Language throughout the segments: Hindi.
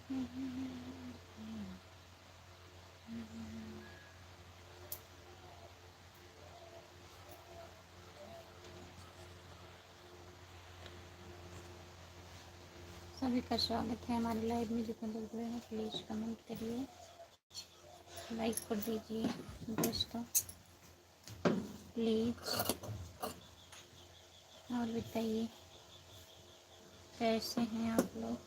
सभी का स्वागत है हमारे लाइव में। जितने लोग जुड़े हैं प्लीज़ कमेंट करिए, लाइक कर दीजिए दोस्तों प्लीज़। और बताइए कैसे हैं आप लोग।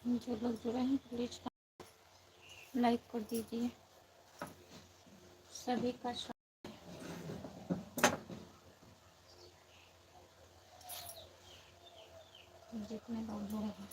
जो लोग जुड़े हैं प्लीज़ लाइक कर दीजिए। सभी का जितने लोग जुड़े हैं।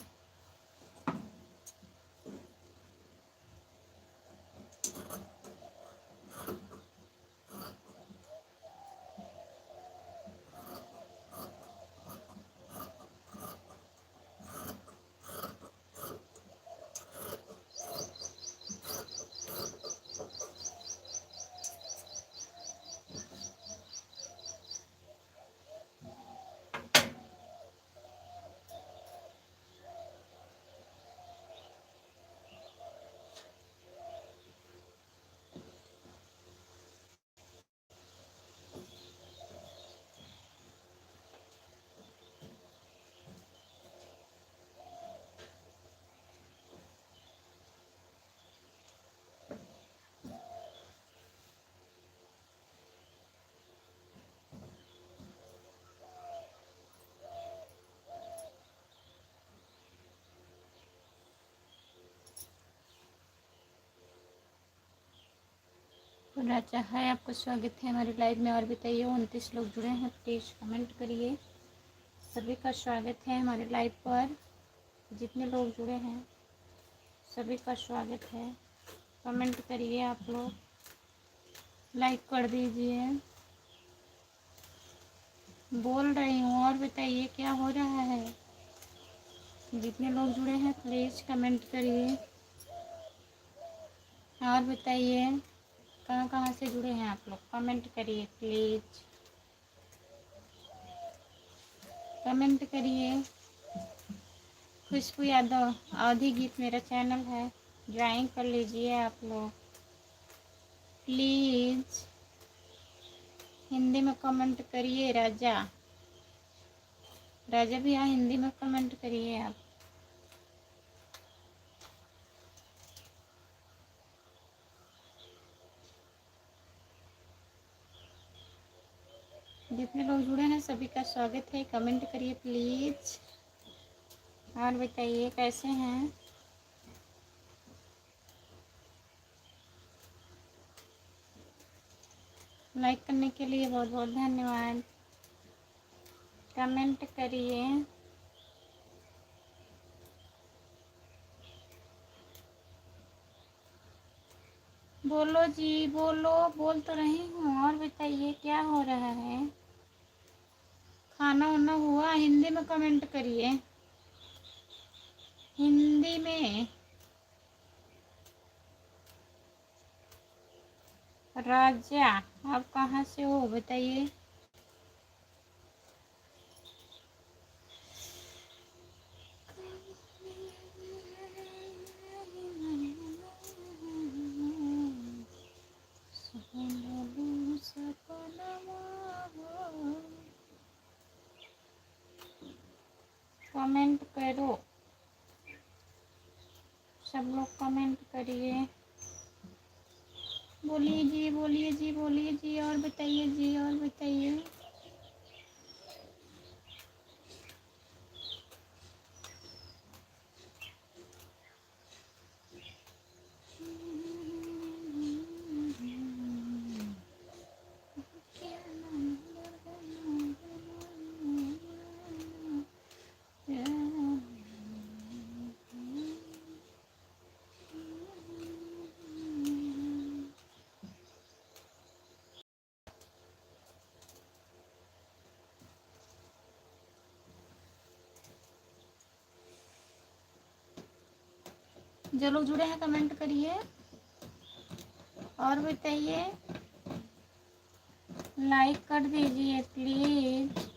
तो राजा है, आपका स्वागत है हमारे लाइव में। और बताइए 29 लोग जुड़े हैं प्लीज़ कमेंट करिए। सभी का स्वागत है हमारे लाइव पर। जितने लोग जुड़े हैं सभी का स्वागत है। कमेंट करिए आप लोग, लाइक कर दीजिए। बोल रही हूँ। और बताइए क्या हो रहा है। जितने लोग जुड़े हैं प्लीज़ कमेंट करिए। और बताइए कहाँ कहाँ से जुड़े हैं आप लोग, कमेंट करिए प्लीज़, कमेंट करिए। खुशबू यादव अवधि गीत मेरा चैनल है, ज्वाइन कर लीजिए आप लोग प्लीज़। हिंदी में कमेंट करिए। राजा राजा भी यहाँ हिंदी में कमेंट करिए आप। जितने लोग जुड़े हैं सभी का स्वागत है। कमेंट करिए प्लीज़। और बताइए कैसे हैं। लाइक करने के लिए बहुत बहुत धन्यवाद। कमेंट करिए। बोलो जी बोलो, बोल तो रही हूँ। और बताइए क्या हो रहा है। खाना वाना हुआ। हिंदी में कमेंट करिए, हिंदी में। राजा आप कहाँ से हो बताइए। कमेंट करो, सब लोग कमेंट करिए। बोलिए जी बोलिए जी बोलिए जी। और बताइए जी, और बताइए। जो लोग जुड़े हैं कमेंट करिए और बताइए, लाइक कर दीजिए प्लीज।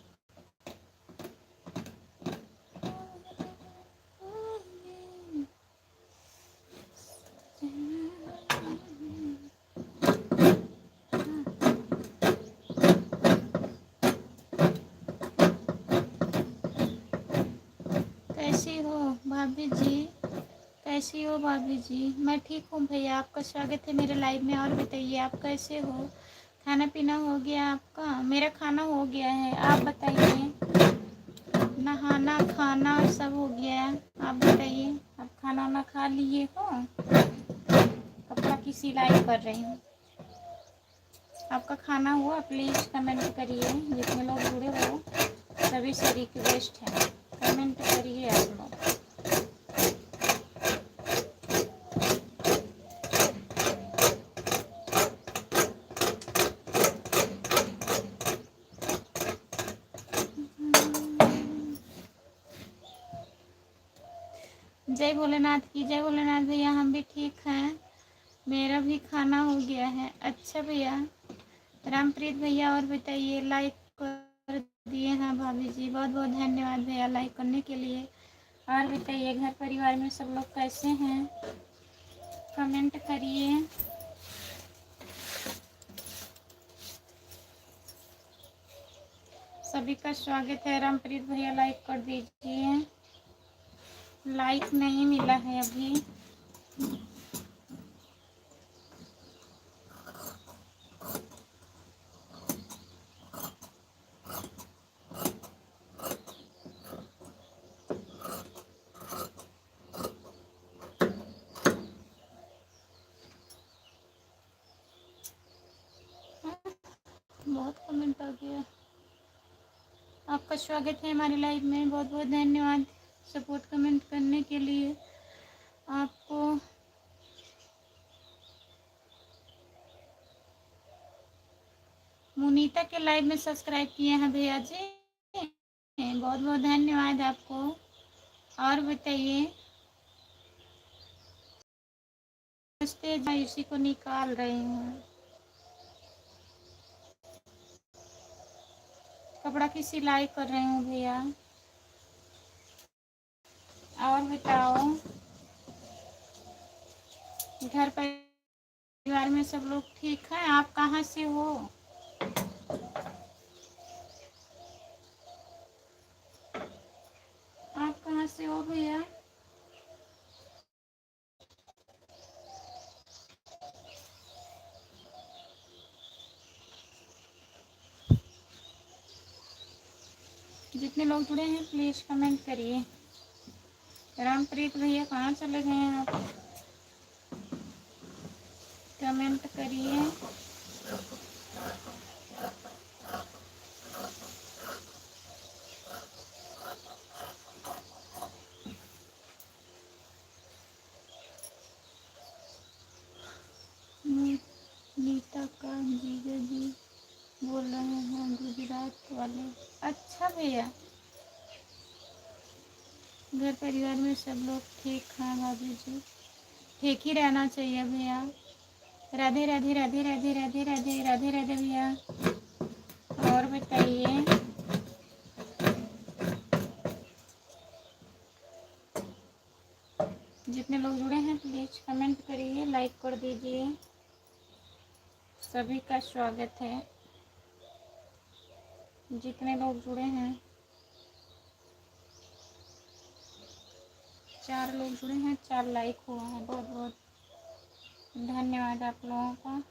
कैसी हो भाभी जी, कैसी हो भाभी जी? मैं ठीक हूँ भैया, आपका स्वागत है मेरे लाइव में। और बताइए आप कैसे हो? खाना पीना हो गया आपका? मेरा खाना हो गया है, आप बताइए। नहाना खाना सब हो गया है, आप बताइए। आप खाना वाना खा लिए हो? कपड़ा की सिलाई कर रही हूँ। आपका खाना हुआ? प्लीज़ कमेंट करिए। जितने लोग जुड़े हो सभी से रिक्वेस्ट है, कमेंट करिए आप लोग। जय भोलेनाथ की जय भोलेनाथ भैया। हम भी ठीक हैं, मेरा भी खाना हो गया है। अच्छा भैया, रामप्रीत भैया और बताइए। लाइक कर दिए हैं भाभी जी, बहुत बहुत धन्यवाद भैया लाइक करने के लिए। और बताइए घर परिवार में सब लोग कैसे हैं? कमेंट करिए। सभी का स्वागत है। रामप्रीत भैया लाइक कर दीजिए। लाइक नहीं मिला है अभी। बहुत कमेंट आ गया। आपका स्वागत है हमारे लाइव में, बहुत बहुत धन्यवाद सपोर्ट कमेंट करने के लिए आपको। मुनीता के लाइव में सब्सक्राइब किए हैं भैया जी, बहुत बहुत धन्यवाद आपको। और बताइए। मैं इसी को निकाल रही हूँ, कपड़ा की सिलाई कर रही हूँ भैया। और बताओ, घर परिवार में सब लोग ठीक हैं? आप कहाँ से हो? आप कहाँ से हो भैया? जितने लोग जुड़े हैं प्लीज कमेंट करिए। रामप्रीत भैया कहाँ चले गए हैं आप? कमेंट करिए। नीता का जीजा जी बोल रहे हैं, गुजरात वाले। अच्छा भैया, घर परिवार में सब लोग ठीक हैं भाभी जी? ठीक ही रहना चाहिए भैया। राधे राधे राधे राधे राधे राधे राधे राधे भैया। और बताइए। जितने लोग जुड़े हैं प्लीज कमेंट करिए, लाइक कर दीजिए। सभी का स्वागत है। जितने लोग जुड़े हैं, 4 लोग जुड़े हैं, 4 लाइक हुआ है, बहुत बहुत धन्यवाद आप लोगों का।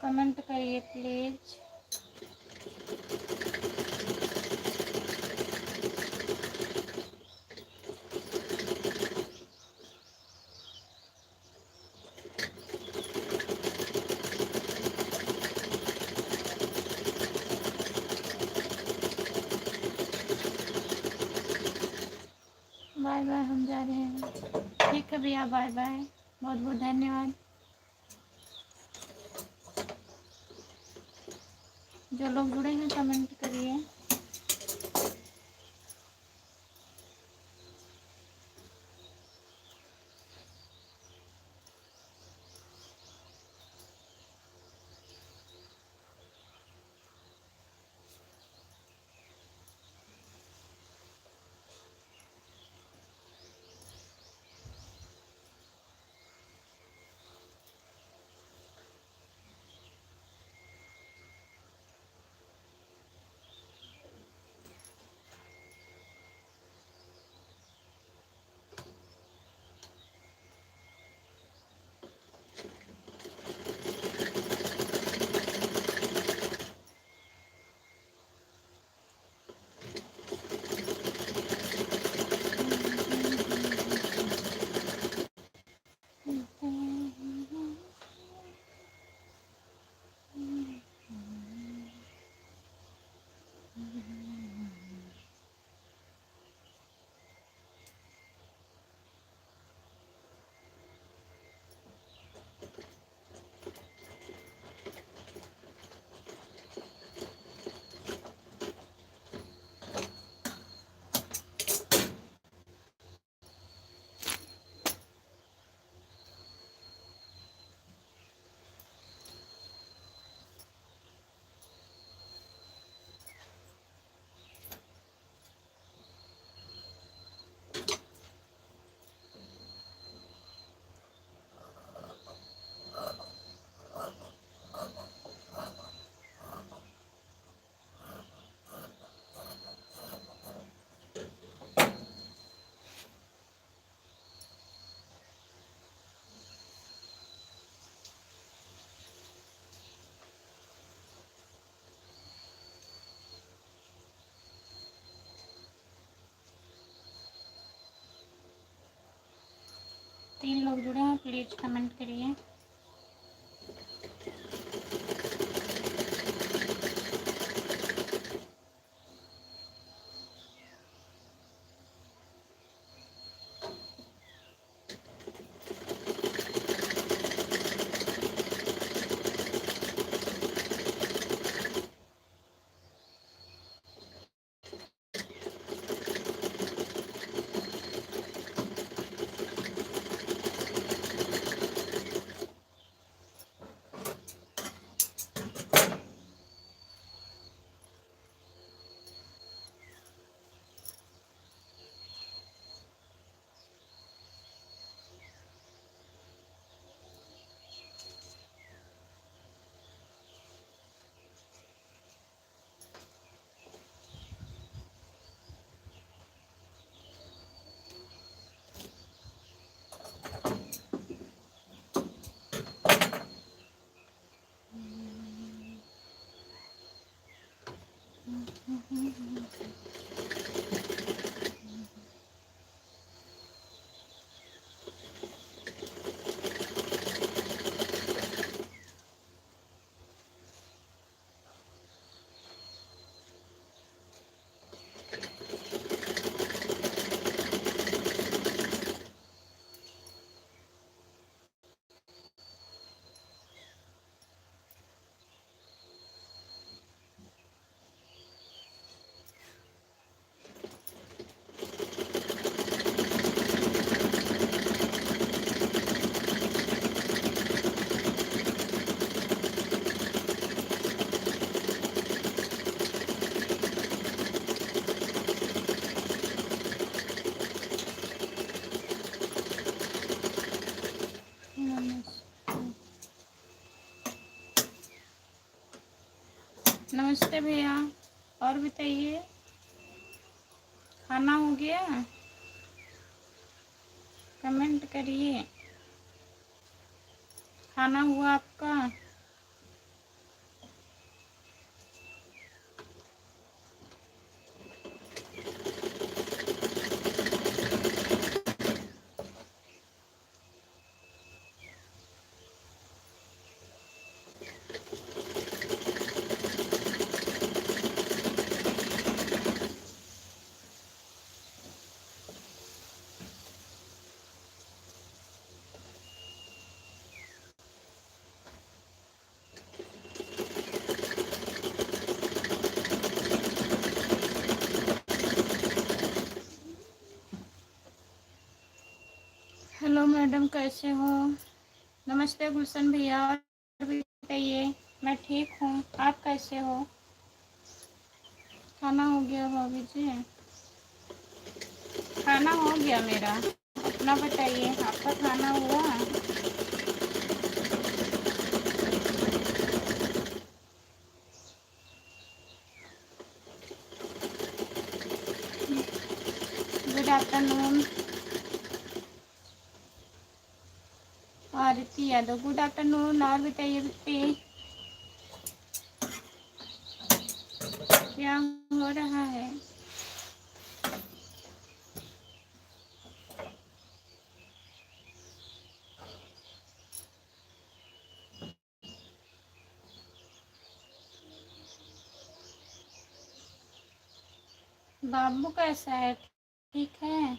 कमेंट करिए प्लीज। बाय बाय, हम जा रहे हैं। ठीक है भैया, बाय बाय। बहुत बहुत धन्यवाद। जो लोग जुड़े हैं कमेंट करिए। तीन लोग जुड़े हैं, प्लीज कमेंट करिए। नमस्ते भैया, और बताइए, खाना हो गया? कमेंट करिए, खाना हुआ आपका? मैडम, कैसे हो? नमस्ते गुलशन भैया, और भी बताइए। मैं ठीक हूँ, आप कैसे हो? खाना हो गया भाभी जी? खाना हो गया मेरा, अपना बताइए, आपका खाना हुआ? Good afternoon Aarti Yadav, good afternoon. और बताइए बिट्टी, क्या हो रहा है? बाबू कैसा है, ठीक है?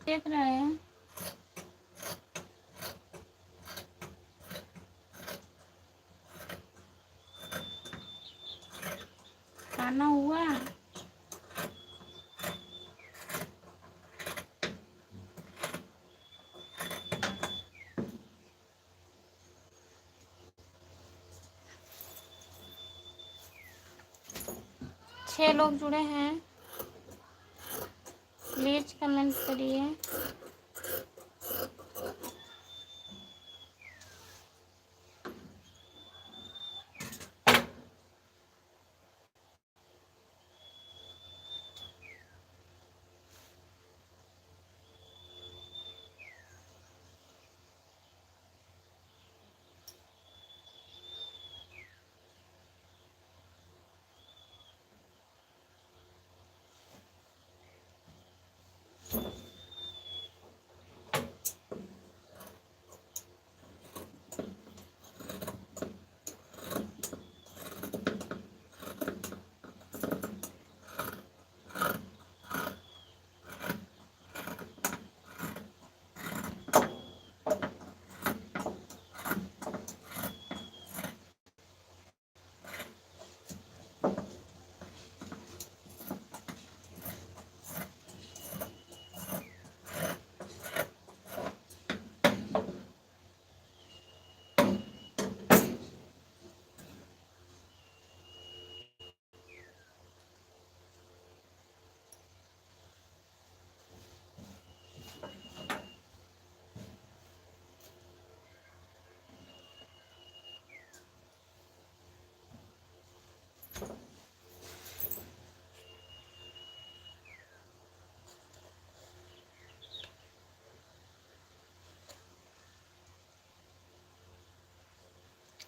देख रहे हैं? खाना हुआ? 6 लोग जुड़े हैं, प्लीज कमेंट करिए।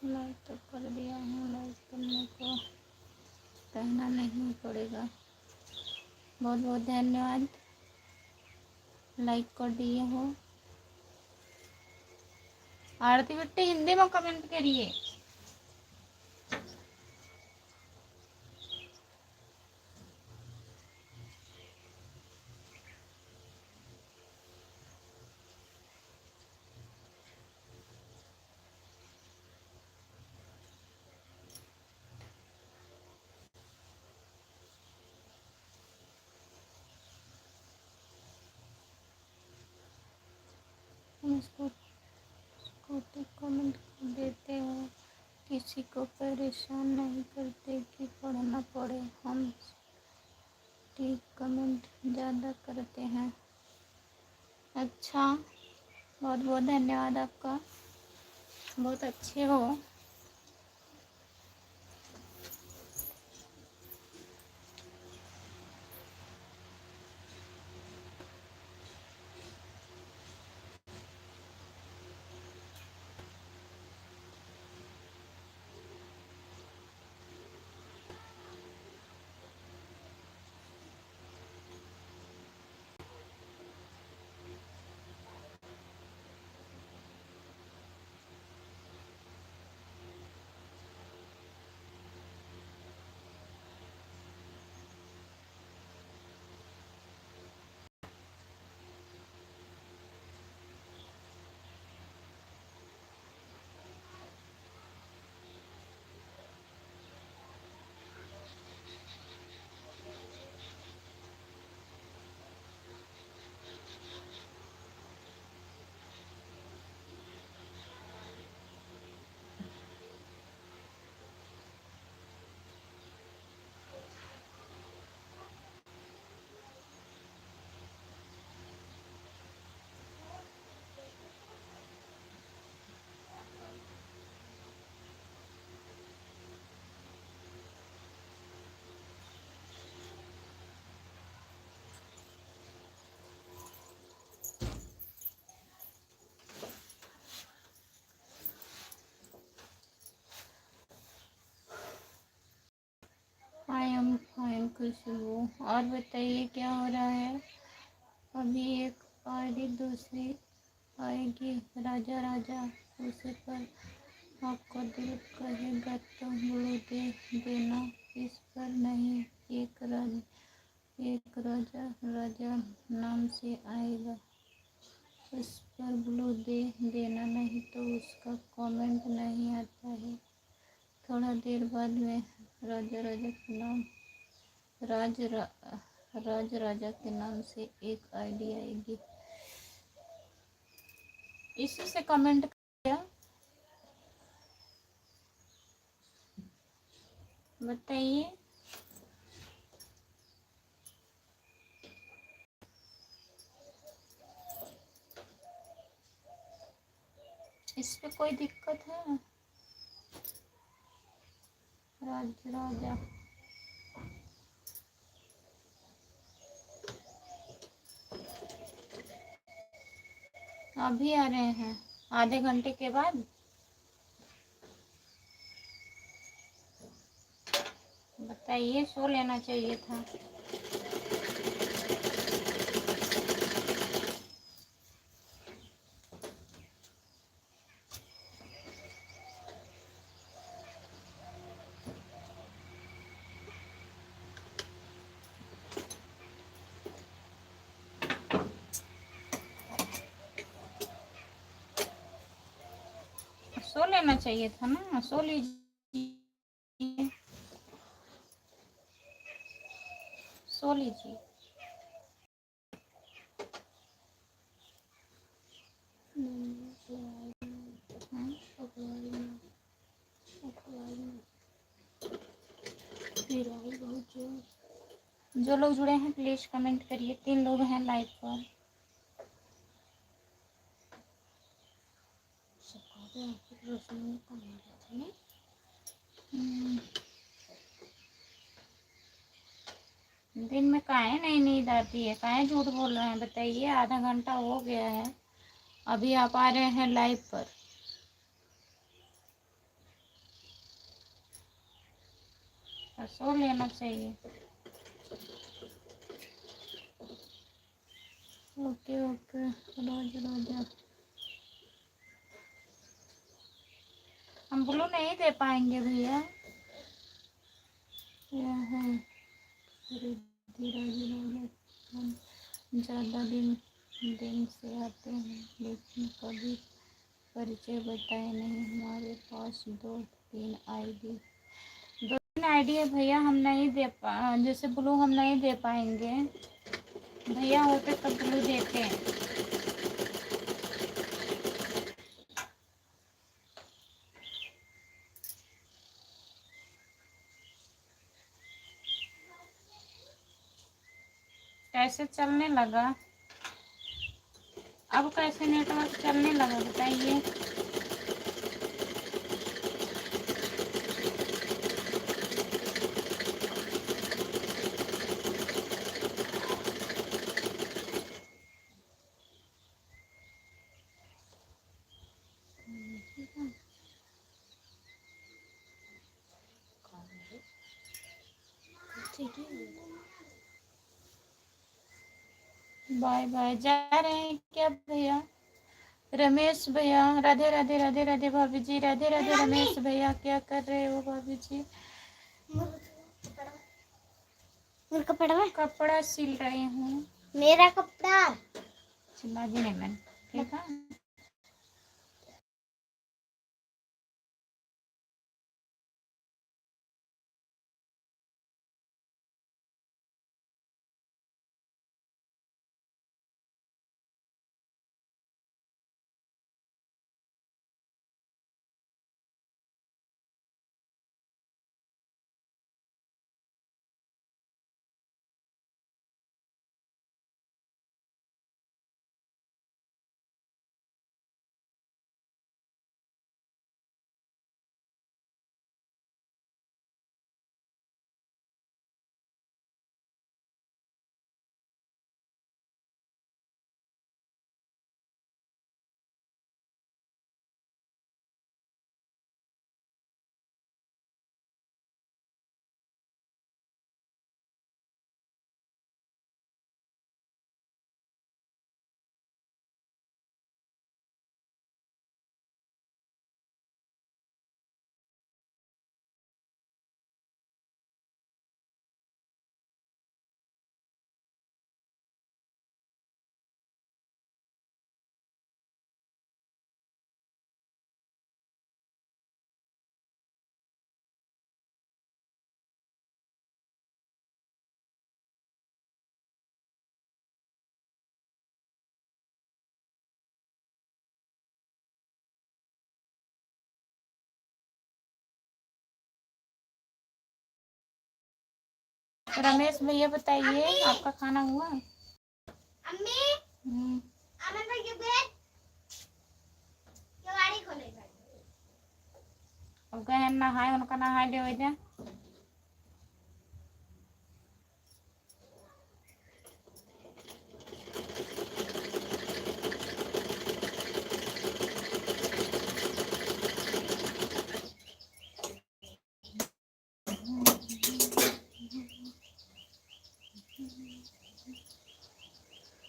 लाइक तो कर दिया हूँ, लाइक करने को कहना नहीं पड़ेगा। बहुत बहुत धन्यवाद, लाइक कर दिए हो। आरती बिट्टी, हिंदी में कमेंट करिए। तुम इसको कमेंट कर देते हो, किसी को परेशान नहीं करते कि पढ़ना पड़े, हम ठीक कमेंट ज़्यादा करते हैं। अच्छा, बहुत बहुत धन्यवाद आपका, बहुत अच्छे हो। खुशबू। और बताइए क्या हो रहा है? अभी एक आईडी दूसरी आएगी, राजा राजा, उसे पर आपको दिल कहेगा तो ब्लू दे देना, इस पर नहीं। एक राजा राजा नाम से आएगा, उस पर ब्लू दे देना, नहीं तो उसका कमेंट नहीं आता है। थोड़ा देर बाद में राजा राजा के नाम राज राजा के नाम से एक आईडी आएगी, इसी से कमेंट किया। बताइए। इस पे कोई दिक्कत है? राज राजा अभी आ रहे हैं, आधे घंटे के बाद। बताइए, सो लेना चाहिए था। सो लेना चाहिए था ना, सो लीजिए, सो लीजिए। जो लोग जुड़े हैं प्लीज कमेंट करिए। 3 लोग हैं लाइव पर। दिन में काहे नहीं नींद आती है? काहे झूठ बोल रहे हैं? बताइए, आधा घंटा हो गया है, अभी आप आ रहे हैं लाइव पर। सो लेना चाहिए। ओके ओके, रोज रोज हम ब्लू नहीं दे पाएंगे भैया। यह है रिद्धि राज, हम ज़्यादा दिन से आते हैं, लेकिन कभी परिचय बताए नहीं। हमारे पास 2-3 आईडी है भैया, हम नहीं दे जैसे ब्लू हम नहीं दे पाएंगे। भैया होते तब ब्लू देते। कैसे चलने लगा? अब कैसे नेटवर्क चलने लगा बताइए। Bye bye. जा रहे हैं क्या भैया? रमेश भैया, राधे राधे राधे राधे भाभी जी, राधे राधे रमेश भैया, क्या कर रहे हो भाभी जी? कपड़ा सिल रही हूँ। मेरा कपड़ा सिला दी नहीं मैंने, ठीक है। रमेश भैया बताइए, आपका खाना हुआ? अब गए नहाए, उनका नहाए ले वजह।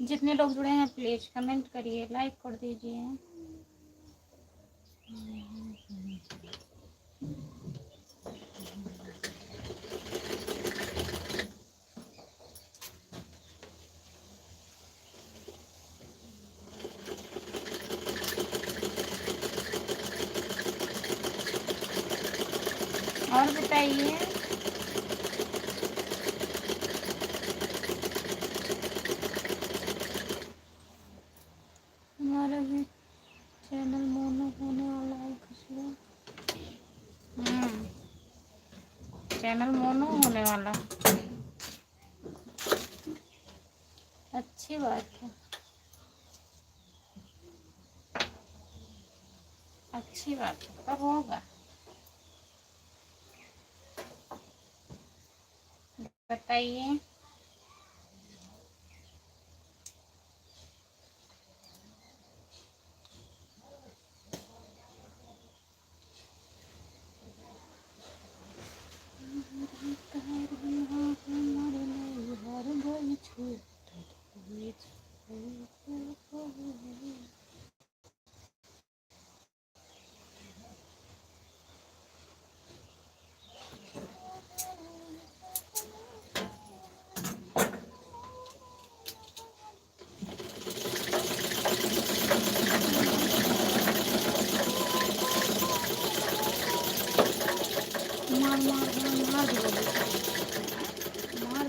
जितने लोग जुड़े हैं प्लीज कमेंट करिए, लाइक कर दीजिए। और बताइए, हमारा भी चैनल मोनो होने वाला है खुशबू। चैनल मोनो होने वाला, अच्छी बात है, अच्छी बात है। कब होगा बताइए। मार मार मार मार मार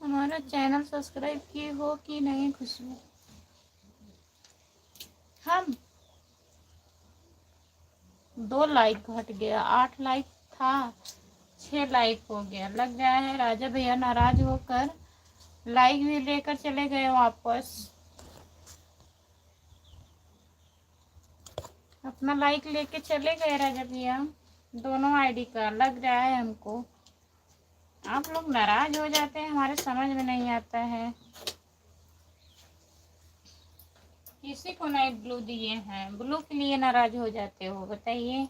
हमारा चैनल सब्सक्राइब की हो कि नहीं खुशबू? हम 2 लाइक घट गया, 8 लाइक था 6 लाइक हो गया। लग गया है राजा भैया नाराज होकर लाइक भी लेकर चले गए वापस। अपना लाइक लेके चले गए राजा भैया, दोनों आईडी का। लग रहा है हमको आप लोग नाराज हो जाते हैं, हमारे समझ में नहीं आता है। किसी को नहीं ब्लू दिए हैं, ब्लू के लिए नाराज हो जाते हो बताइए।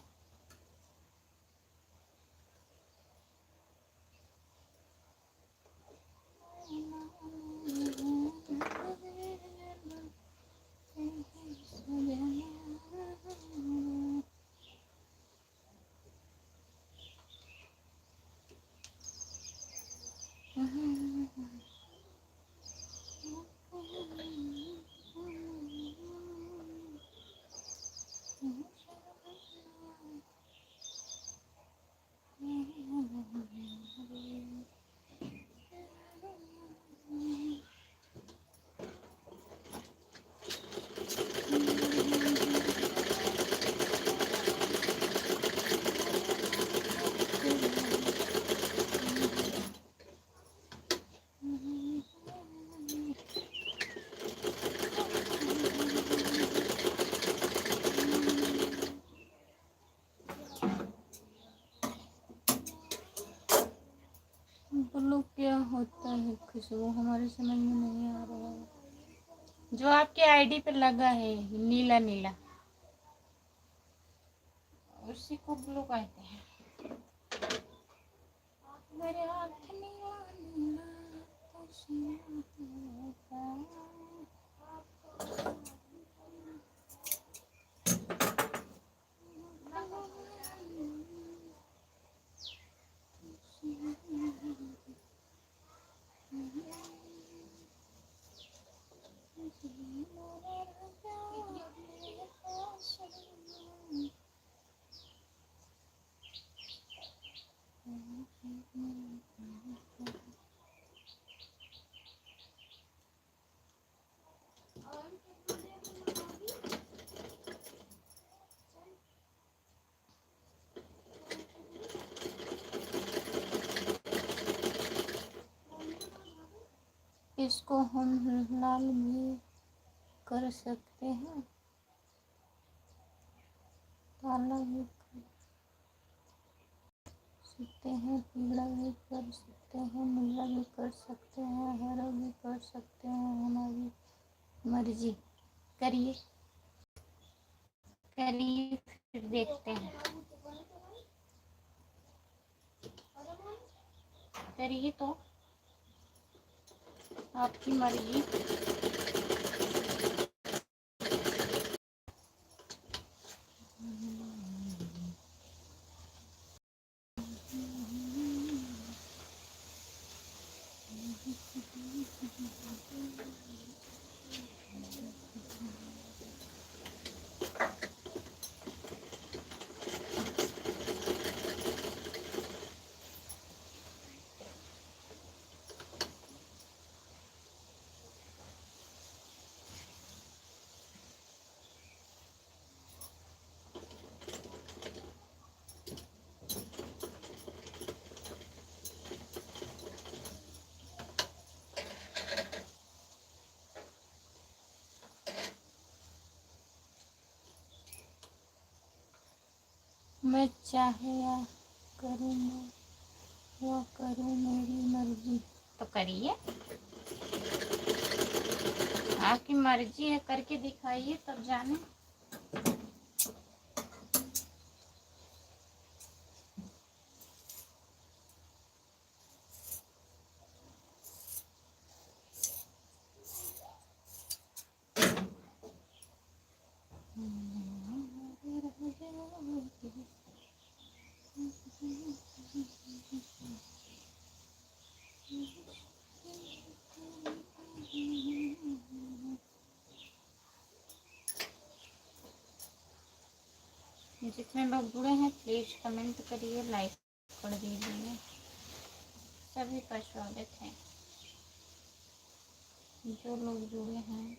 ब्लू क्या होता है खुशबू, हमारे समझ में नहीं आ रहा है। जो आपके आईडी पे लगा है नीला नीला, उसी को ब्लू कहते हैं। मेरे हाथ नीला नीला इसको हम लाल भी कर सकते हैं, काला भी कर सकते हैं, पीला भी कर सकते हैं, नीला भी कर सकते हैं, हरा भी कर सकते हैं, हमारी मर्जी। करिए करिए फिर देखते हैं। करिए तो आपकी मर्जी। मैं चाहे या करूँ मैं या करूँ, मेरी मर्जी। तो करिए, आपकी मर्जी है, करके दिखाइए तब जाने। जितने लोग जुड़े हैं प्लीज कमेंट करिए, लाइक कर दीजिए। सभी का स्वागत है। जो लोग जुड़े हैं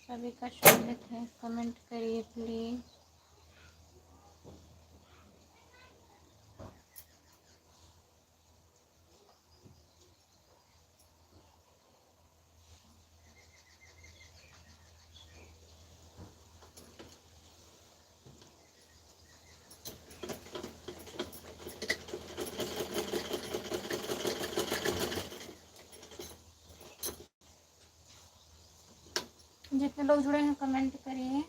सभी का स्वागत है। कमेंट करिए प्लीज। जितने लोग जुड़े हैं कमेंट करिए।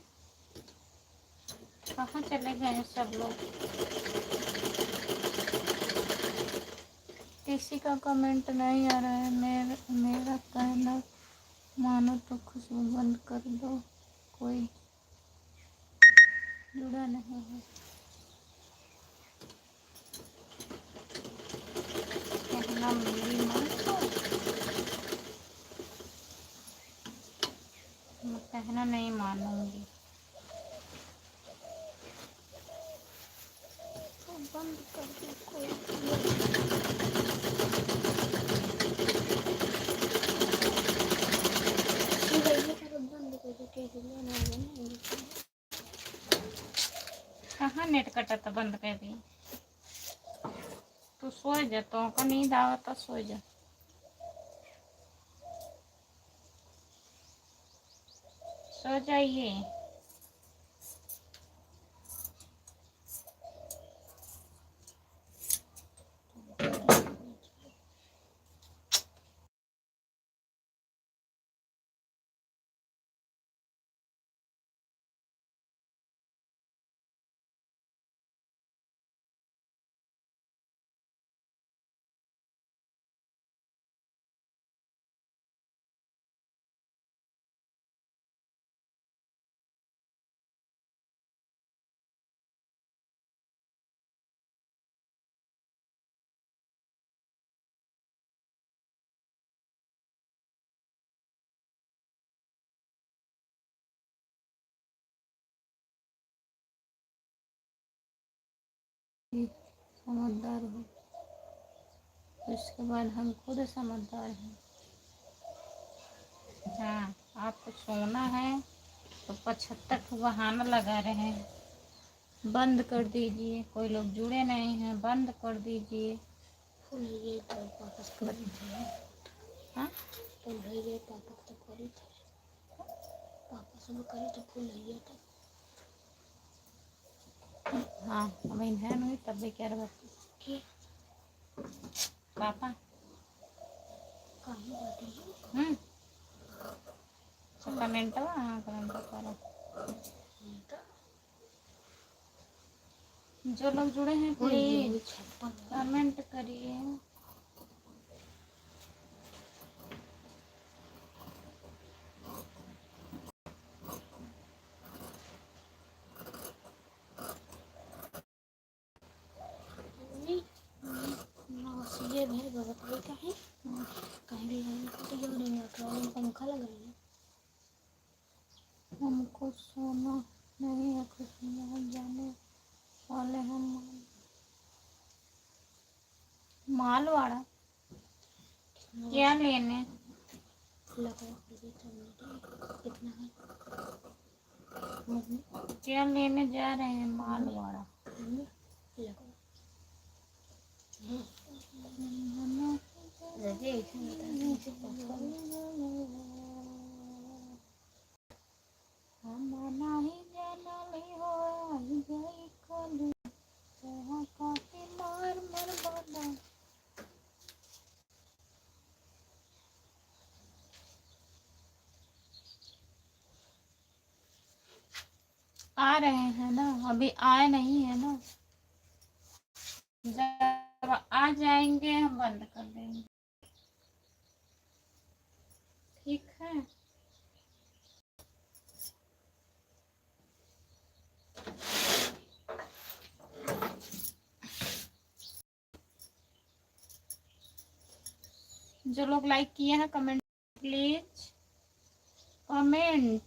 कहाँ चले गए हैं सब लोग? किसी का कमेंट नहीं आ रहा है। मेरा कहना मानो तो खुशबू बंद कर दो। कोई जुड़ा नहीं है। कहना मेरी मानो, मैं कहना नहीं मानूंगी। तो बंद कर दो कोई। कहाँ नेट कटा था? बंद कर दी। तू सो जा, तो को नींद आवा तो सो जा। सो जाइए। समझदार हो, उसके बाद हम खुद समझदार हैं। हाँ, आपको सोना है तो 75 बहाना लगा रहे हैं। बंद कर दीजिए। कोई लोग जुड़े नहीं हैं, बंद कर दीजिए। वापस कर दीजिए। हाँ फूल है गए पापा तो करी थे, पापा सब करे तो फूल है गया था। हाँ अब है नहीं तब भी क्या रहा के पापा कहीं बात है कमेंट हाँ कमेंट करो। जो लोग जुड़े हैं प्लीज कमेंट करिए। ये मेरे गलत है क्या है कहीं भी नहीं है पंखा लगा है। हमको सोना नहीं है, कुछ नहीं जाने वाले हम मालवाड़ा क्या लेने कितना है क्या लेने जा रहे हैं मालवाड़ा। आ रहे हैं ना, अभी आए नहीं है ना, जब आ जाएंगे हम बंद कर देंगे। ठीक है जो लोग लाइक किए हैं comment please comment.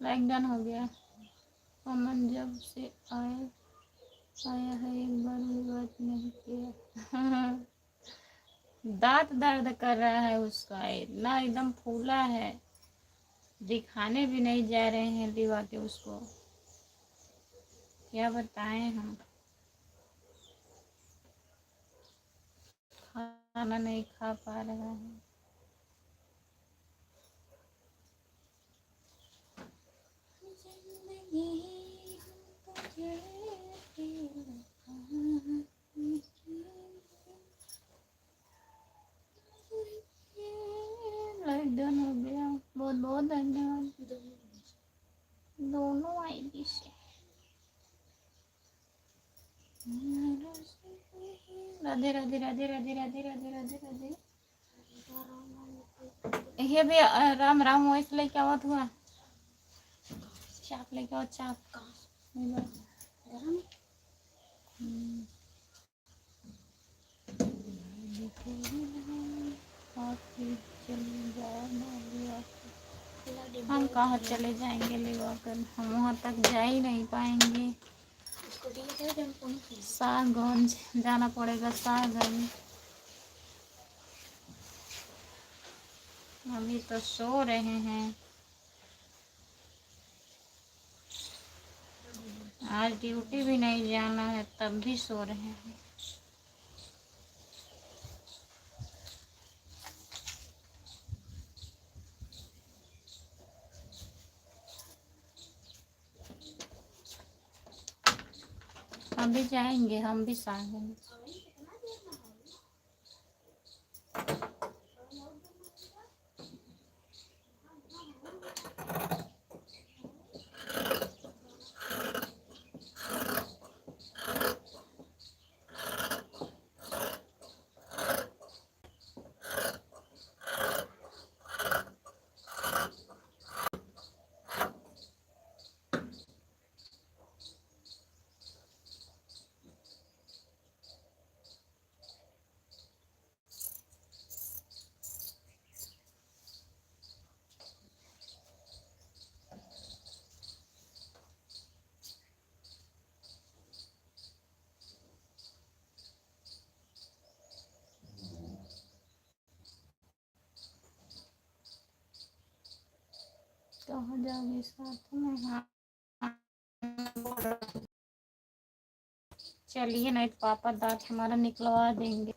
Like done हो गया। अमन जब से आया है एक बार भी बात नहीं किया। दांत दर्द कर रहा है उसका, इतना एकदम फूला है, दिखाने भी नहीं जा रहे हैं दिवा के उसको, क्या बताएं हम। खाना नहीं खा पा रहा है। डन हो गया, बहुत बहुत धन्यवाद दोनों आईडी से। राधे राधे राधे राधे राधे राधे राधे राधे। ये भी राम राम वॉइस लेके आवत हुआ, चाप लेके आओ चाप। हम कहाँ चले जाएंगे लेकर, हम वहाँ तक जा ही नहीं पाएंगे। शाहगंज जाना पड़ेगा, शाहगंज। अभी तो सो रहे हैं, आज ड्यूटी भी नहीं जाना है तब भी सो रहे हैं। अभी जाएंगे हम भी शाहगंज। कहाँ जाओगे साथ में? हाँ, चलिए, नहीं तो पापा दांत हमारा निकलवा देंगे।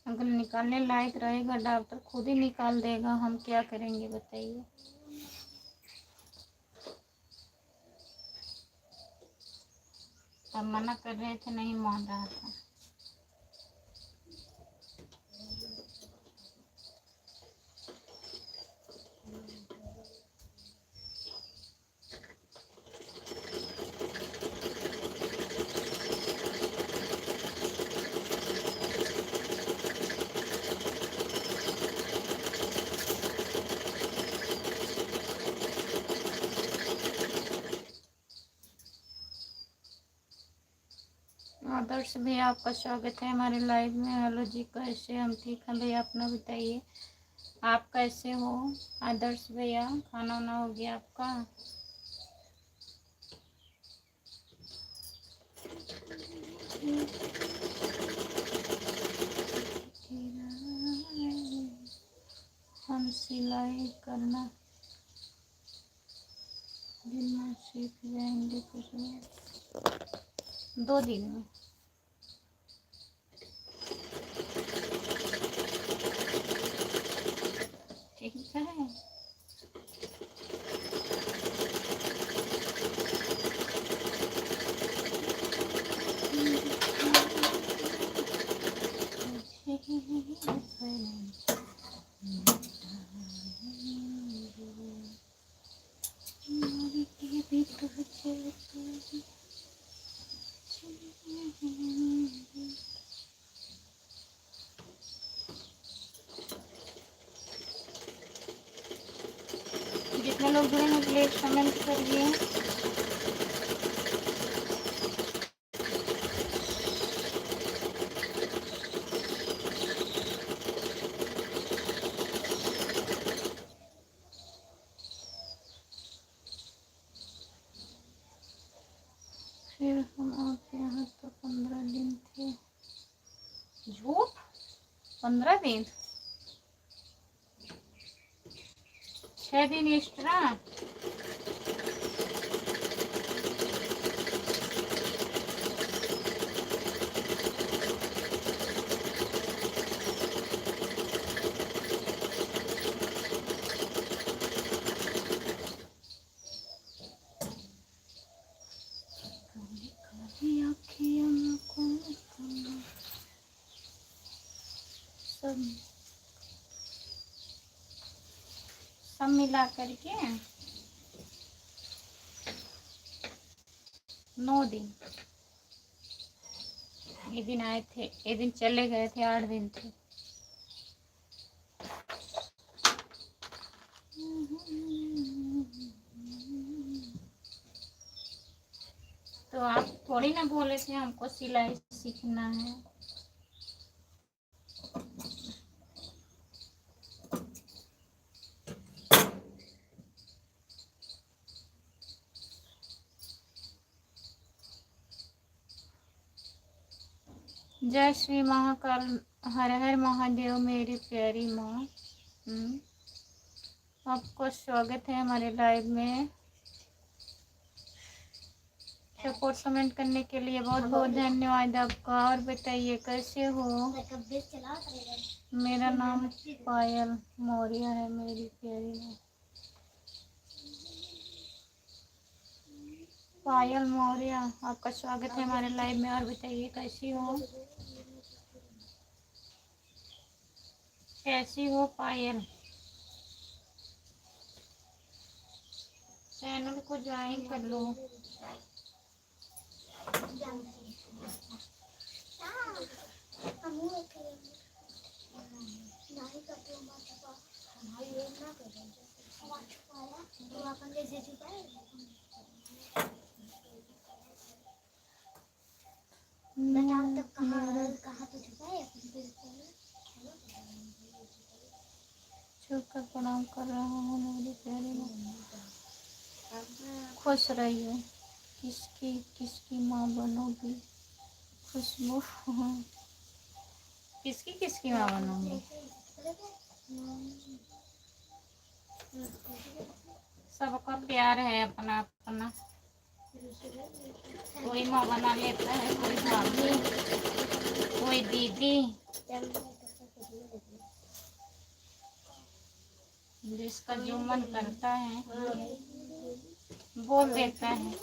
अगर निकालने लायक रहेगा डॉक्टर खुद ही निकाल देगा, हम क्या करेंगे बताइए। अब मना कर रहे थे, नहीं मान रहा था। आदर्श भैया, आपका स्वागत है हमारे लाइव में। हेलो जी, कैसे? हम ठीक हैं भैया, अपना बताइए, आप कैसे हो? आदर्श भैया, खाना वाना हो गया आपका? हम सिलाई करना दिन में सीख जाएंगे कुछ नहीं, 2 दिन में। ठीक है, जितने लोग जुड़े हैं प्लीज कमेंट करिए। फिर हम आपके यहाँ तो 15 दिन थे। झूठ, 15 दिन, 6 दिन एक्स्ट्रा। सब मिला करके 9 दिन। ये दिन आए थे, ये दिन चले गए थे, 8 दिन थे। तो आप थोड़ी ना बोले थे हमको सिलाई सीखना है। जय श्री महाकाल, हर हर महादेव मेरी प्यारी माँ। आपको स्वागत है हमारे लाइव में। सपोर्ट कमेंट करने के लिए बहुत बहुत धन्यवाद आपका। और बताइए कैसे हो? मेरा नाम पायल मौर्य है मेरी प्यारी माँ। पायल मौर्य, आपका स्वागत है हमारे लाइव में। और बताइए कैसी हो? कैसी हो पायल? चैनल को ज्वाइन कर लो। छुपकर प्रणाम कर रहा हूँ मेरी प्यारी माँ। खुश रहिए। किसकी किसकी माँ बनोगी? खुशबू। किसकी किसकी माँ बनूंगी? सबका प्यार है अपना अपना। कोई माँ बना लेता है, कोई भाभी, कोई दीदी, जिसका जो मन करता है बोल देता है।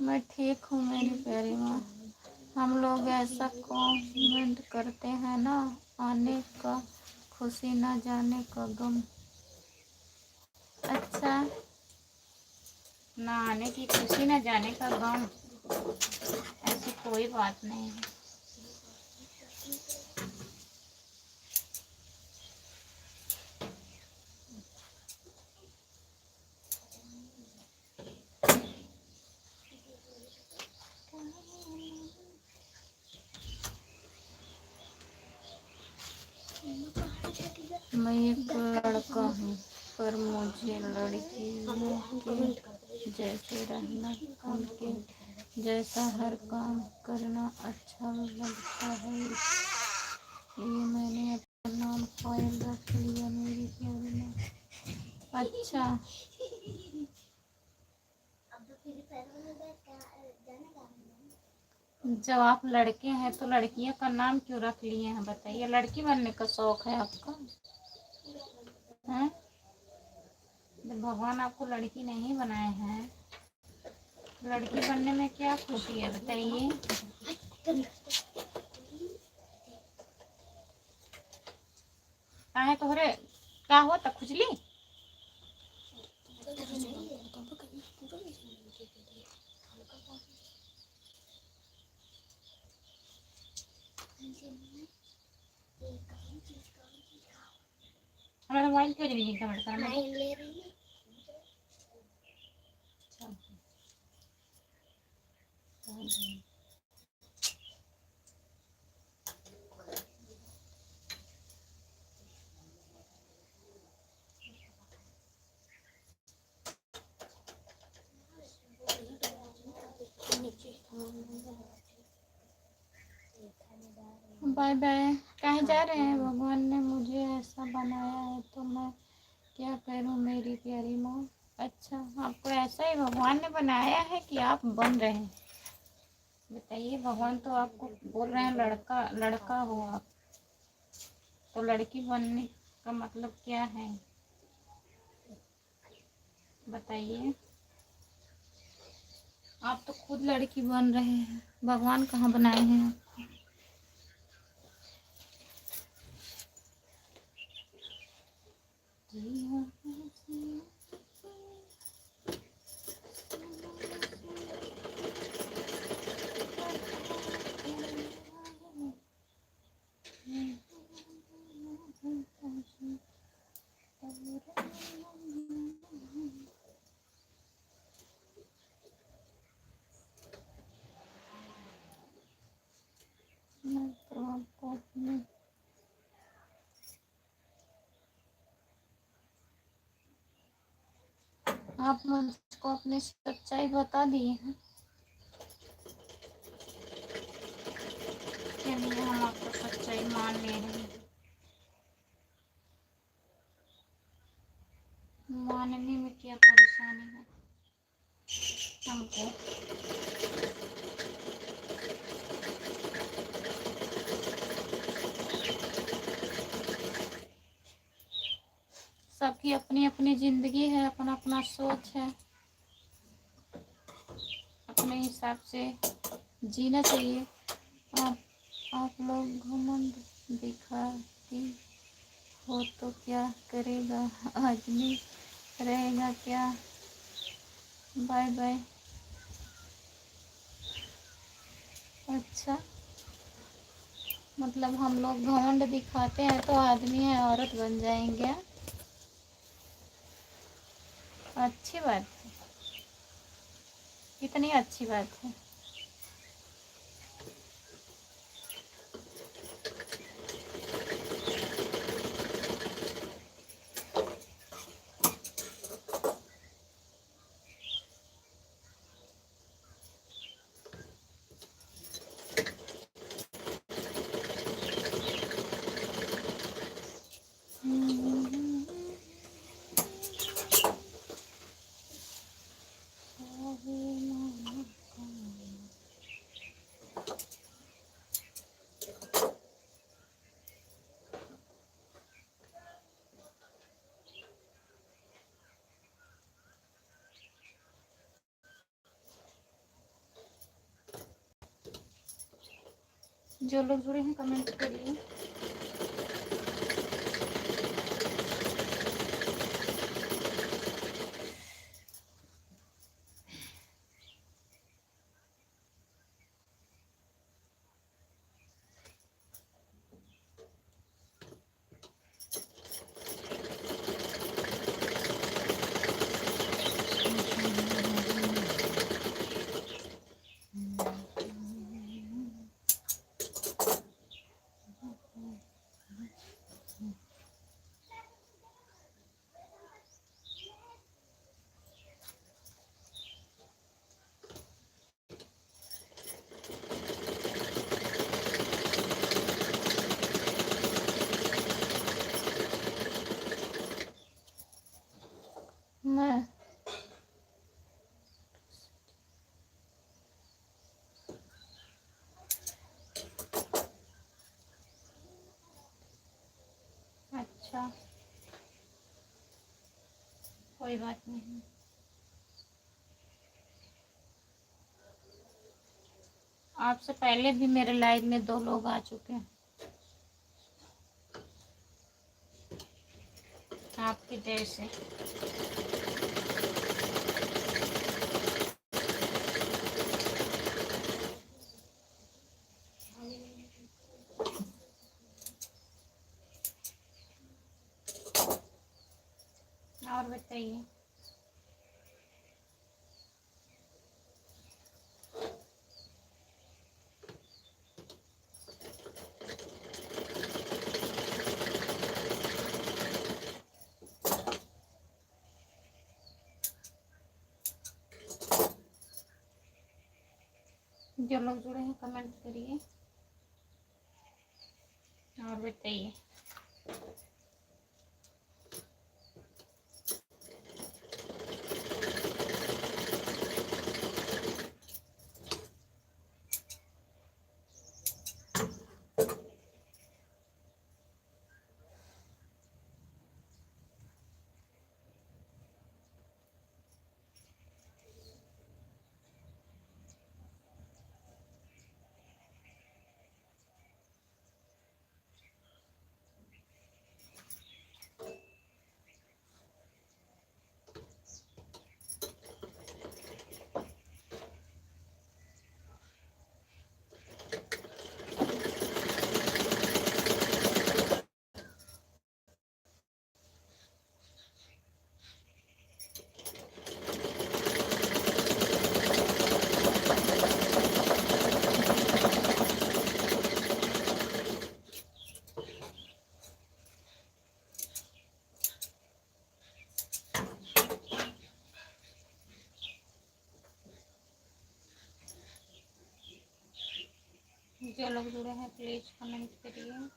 मैं ठीक हूँ मेरी प्यारी माँ। हम लोग ऐसा कमेंट करते हैं ना, आने का खुशी ना जाने का गम। अच्छा, ना आने की खुशी ना जाने का गम, ऐसी कोई बात नहीं है। मैं एक लड़का हूँ, पर मुझे लड़कियों के जैसे रहना, उनके जैसा हर काम करना अच्छा लगता है। इसलिए मैंने अपना नाम पायल रख लिया मेरी प्यारी माँ। अच्छा, जब आप लड़के हैं तो लड़कियों का नाम क्यों रख लिए हैं बताइए? लड़की बनने का शौक है आपका? हैं? जब भगवान आपको लड़की नहीं बनाए हैं, लड़की बनने में क्या खुशी है बताइए? काहे तोहरे का होता खुजली? हमारा मोबाइल क्यों नहीं कमेंट करना? Bye bye. कहाँ जा रहे हैं? भगवान ने मुझे ऐसा बनाया है तो मैं क्या करूं मेरी प्यारी माँ। अच्छा, आपको ऐसा ही भगवान ने बनाया है कि आप बन रहे हैं? बताइए, भगवान तो आपको बोल रहे हैं लड़का लड़का हो आप, तो लड़की बनने का मतलब क्या है बताइए? आप तो खुद लड़की बन रहे हैं, भगवान कहाँ बनाए हैं आपको? मैं तो आपको अपने आप मुझको अपनी सच्चाई बता दिए हैं। चलिए, हम आपको सच्चाई मान ले रहे हैं। मानने में क्या परेशानी है हमको? सबकी अपनी अपनी जिंदगी है, अपना अपना सोच है, अपने हिसाब से जीना चाहिए। आप लोग घमंड दिखाती हो तो क्या करेगा आदमी, रहेगा क्या? Bye bye. अच्छा, मतलब हम लोग घमंड दिखाते हैं तो आदमी है औरत बन जाएंगे? अच्छी बात है, कितनी अच्छी बात है। जो लोग जुड़े हैं कमेंट करिए। मैं अच्छा, कोई बात नहीं। आपसे पहले भी मेरे लाइव में 2 लोग आ चुके हैं आपकी जैसे। और बताइए। जो लोग जुड़े हैं कमेंट करिए और बताइए। जो लोग जुड़े हैं प्लीज कमेंट करिए।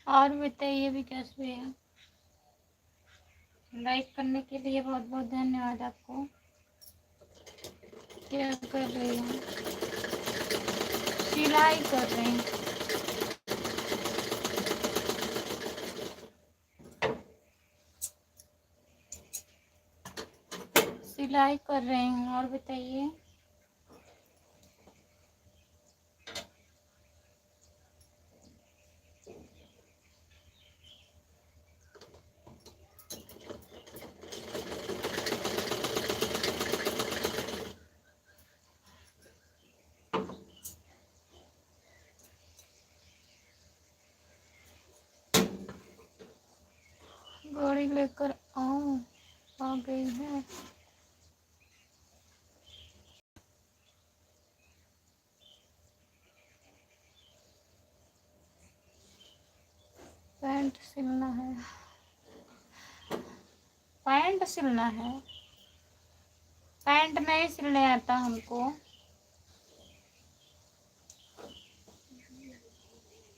और बताइए भी कैसे है। लाइक करने के लिए बहुत बहुत धन्यवाद आपको। क्या कर रही हूँ? सिलाई कर रही हूँ। सिलाई कर रही हूँ। और बताइए। गाड़ी लेकर आऊँ? आ गई है। पैंट सिलना है। पैंट सिलना है। पैंट नहीं सिलने आता हमको।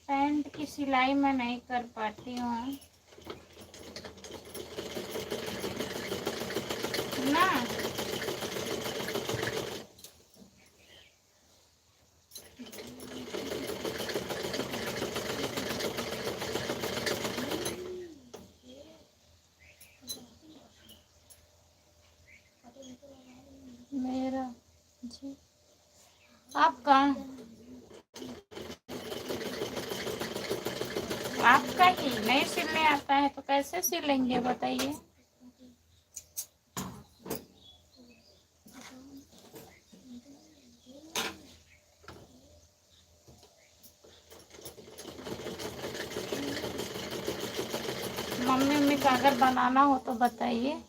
पैंट की सिलाई मैं नहीं कर पाती हूँ ना। मेरा जी आपका आपका ही नहीं सिलने आता है तो कैसे सिलेंगे बताइए। मम्मी मम्मी का अगर बनाना हो तो बताइए,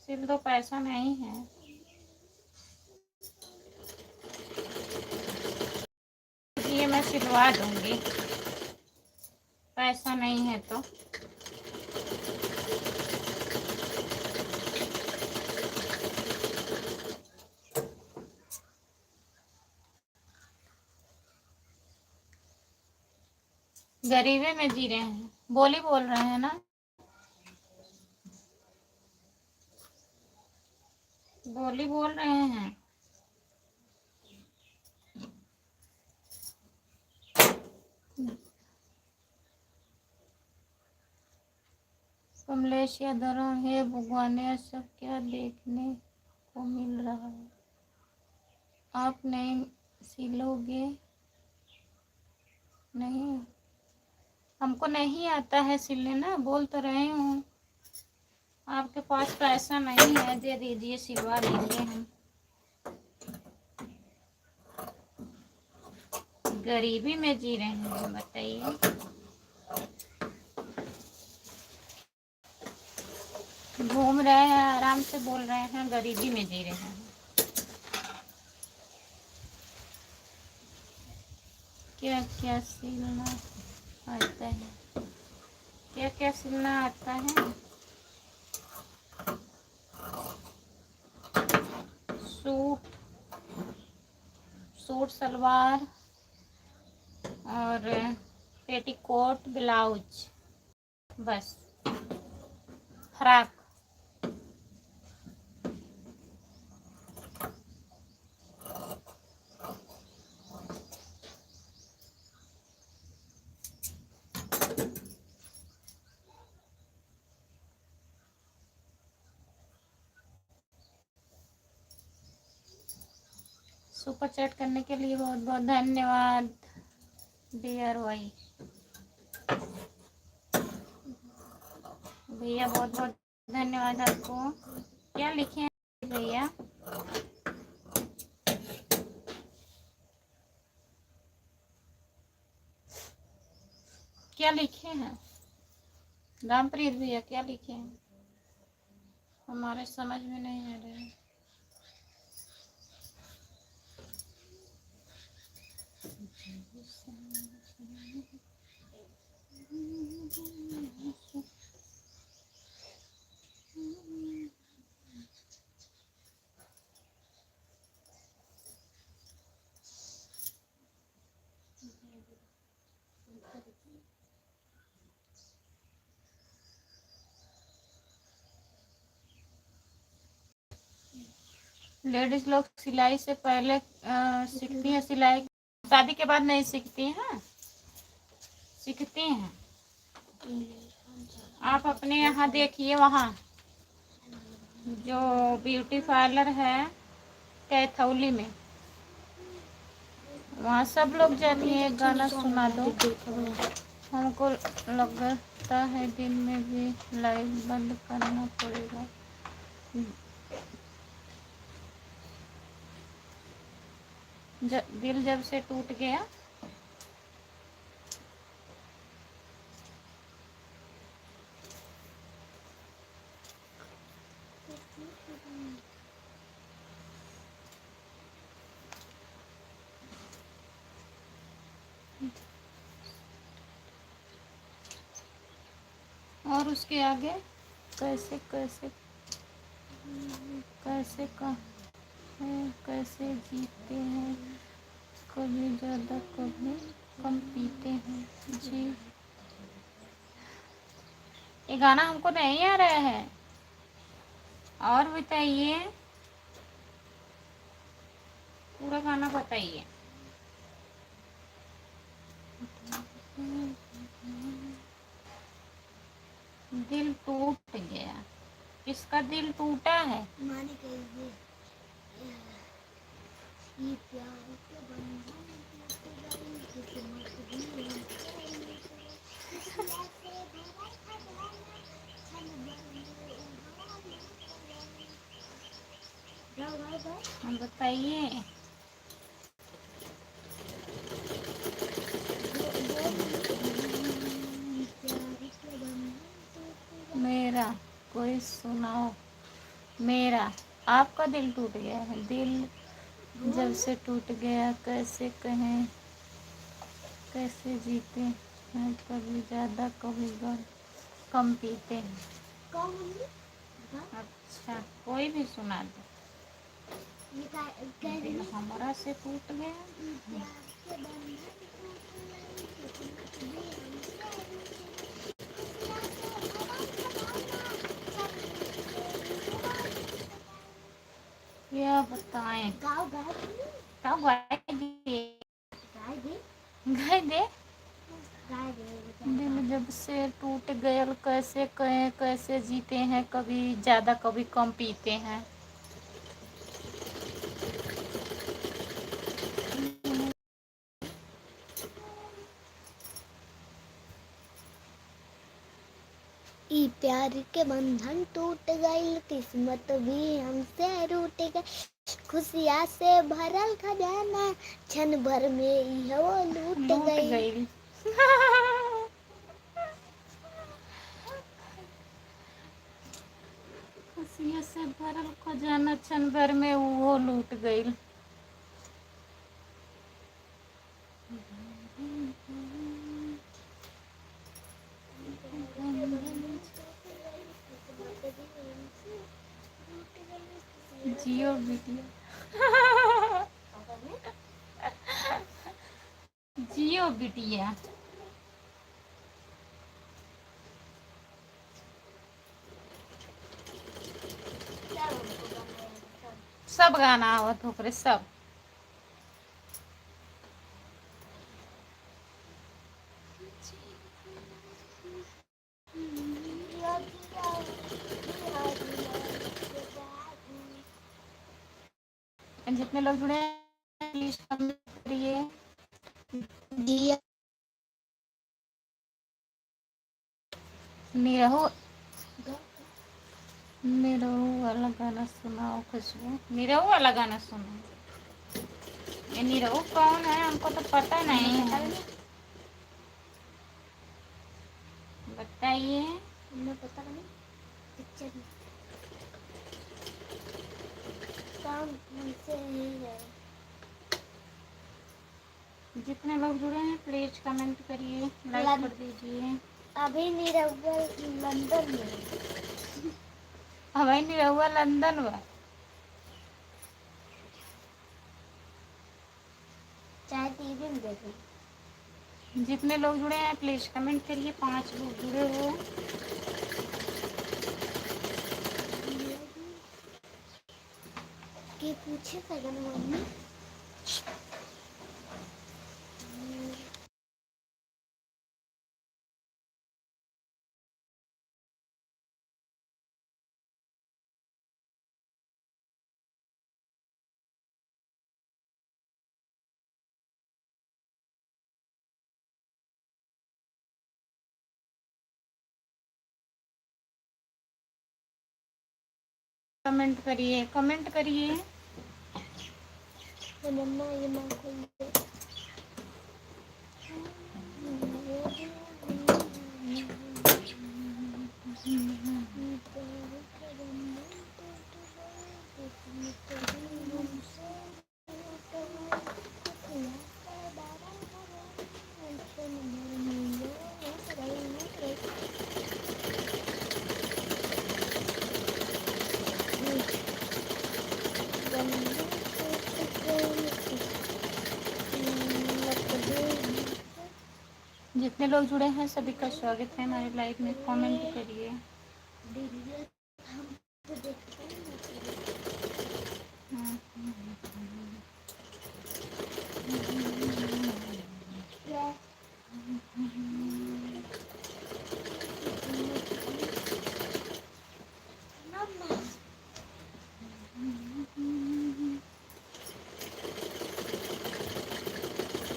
सिल दो, पैसा नहीं है। ये मैं सिलवा दूंगी, पैसा नहीं है तो। गरीबी में जी रहे हैं, बोली बोल रहे हैं ना, बोली बोल रहे हैं। कमलेश यादव, हे भगवान, यह सब क्या देखने को मिल रहा है। आप नहीं सिलोगे? नहीं, हमको नहीं आता है सिलने ना, बोल तो रहे हूँ। आपके पास पैसा नहीं है, दे दीजिए, सिलवा देंगे हम। गरीबी में जी रहे हैं, बताइए। घूम रहे हैं, आराम से बोल रहे हैं, गरीबी में जी रहे हैं। क्या क्या सिलना आता है? क्या क्या सिलना आता है? सूट, सूट सलवार और पेटीकोट, ब्लाउज, बस। फ्रॉक, सुपर चैट करने के लिए बहुत बहुत धन्यवाद डियर भाई। भैया बहुत बहुत धन्यवाद आपको। क्या लिखे हैं भैया? क्या लिखे हैं रामप्रीत भैया? क्या लिखे हैं? हमारे समझ में नहीं आ रहा है। लेडीज लोग सिलाई से पहले सीखती हैं, सिलाई शादी के बाद नहीं सीखती हैं, सीखती हैं। आप अपने यहाँ देखिए, वहाँ जो ब्यूटी पार्लर है कैथौली में, वहाँ सब लोग जाती हैं। एक गाना सुना दो। हमको लगता है दिन में भी लाइव बंद करना पड़ेगा। दिल जब से टूट गया। और और उसके आगे कैसे कैसे कैसे का है, कैसे जीते हैं, कभी ज़्यादा कभी कम पीते हैं। जी, ये गाना हमको नहीं आ रहा है। और बताइए, पूरा गाना बताइए। दिल टूट गया, किसका दिल टूटा है? माने कहिए ये प्यार के बंधन किस्मत भी हम बताइए। मेरा कोई सुनाओ। मेरा आपका दिल टूट गया है, दिल जब से टूट गया कैसे कहें, कैसे जीते हैं, कभी ज़्यादा कभी कम पीते हैं। अच्छा, कोई भी सुना दो। दिल हमारा से टूट गया। क्या बताएं? गाओ गाय दे। दिल जब से टूट गया कैसे कहें, कैसे जीते हैं, कभी ज़्यादा कभी कम पीते हैं। ई प्यार के बंधन टूट गई, किस्मत भी हमसे रूठ गई, खुशियाँ से भरल खजाना क्षण भर में यह वो लूट गई। खुशियों से भरल खजाना क्षण भर में वो लूट गई। जियो बिटिया, जियो बिटिया। सब गाना आवत ओकरे सब। जितने लोग जुड़े हैं प्लीज कमेंट करिए। जिया निरहु निरहु वाला गाना सुनाओ खुशबू। निरहु वाला गाना सुनाओ। ये निरहु कौन है, हमको तो पता नहीं है, बताइए। हमें पता नहीं पिक्चर में काम हमसे नहीं है। जितने लोग जुड़े हैं प्लीज कमेंट करिए, लाइक कर दीजिए। अभी निरहुआ लंदन में, अभी निरहुआ लंदन में। चाहे टीवी में देखें। जितने लोग जुड़े हैं प्लीज कमेंट करिए। 5 लोग जुड़े हो। के पूछे सगन मम्मी कमेंट करिए, कमेंट करिए। तो मम्मा ये माँ खोल दे। जितने लोग जुड़े हैं सभी का स्वागत है हमारे लाइव में। कमेंट करिए।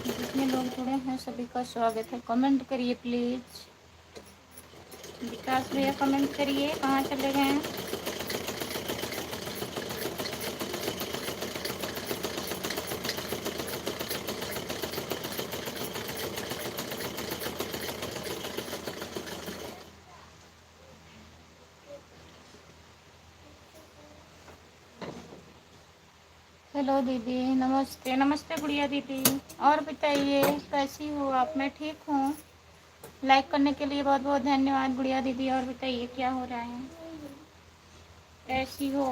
जितने लोग जुड़े हैं सभी का स्वागत है। कमेंट करिए प्लीज। विकास भैया कमेंट करिए, कहाँ चले गए हैं? हेलो दीदी, नमस्ते। नमस्ते गुड़िया दीदी। और बताइए कैसी हो आप? मैं ठीक हूँ। लाइक करने के लिए बहुत बहुत धन्यवाद गुड़िया दीदी। और बताइए क्या हो रहा है? कैसी हो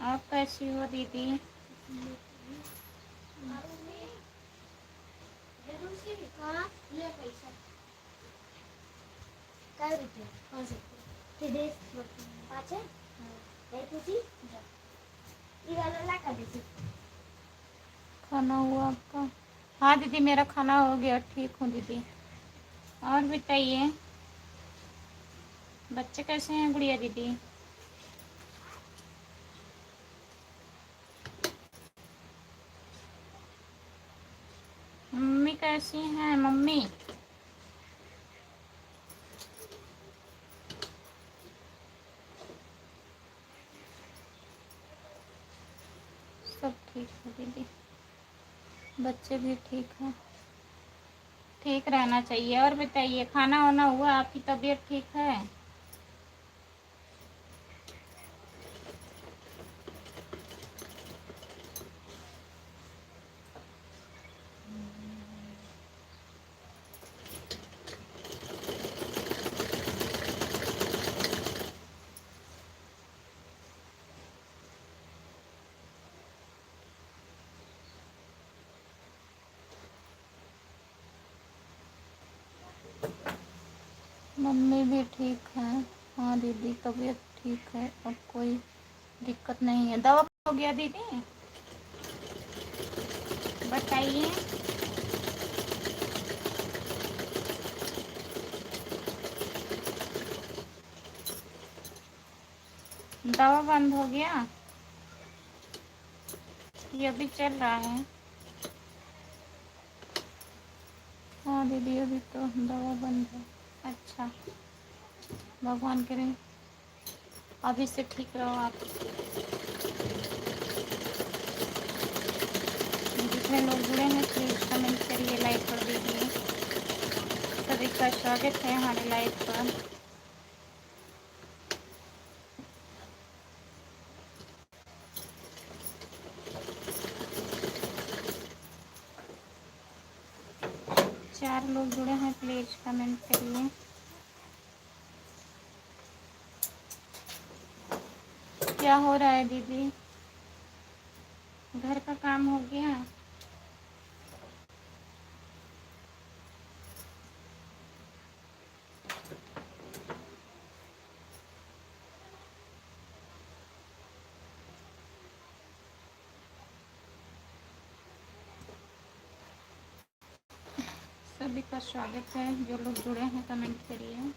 आप? कैसी हो दीदी? खाना हुआ आपका? हाँ दीदी मेरा खाना हो गया, ठीक हूँ दीदी। और बताइए बच्चे कैसे हैं गुड़िया दीदी? मम्मी कैसी हैं मम्मी? सब ठीक है दीदी, बच्चे भी ठीक हैं। ठीक रहना चाहिए। और बताइए खाना वाना हुआ? आपकी तबीयत ठीक है? मम्मी भी ठीक है। हाँ दीदी तबीयत ठीक है, अब कोई दिक्कत नहीं है। दवा हो गया दीदी? बताइए। दवा बंद हो गया? ये अभी चल रहा है? हाँ दीदी अभी तो दवा बंद है। अच्छा, भगवान करे अभी से ठीक रहो आप। जितने लोग जुड़े हैं प्लीज़ कमेंट करिए, लाइक कर दीजिए। सभी का स्वागत है हमारे लाइव पर। चार लोग जुड़े हैं, प्लीज़ कमेंट करिए। क्या हो रहा है दीदी? घर का काम हो गया? सभी का स्वागत है। जो लोग जुड़े हैं कमेंट करिए।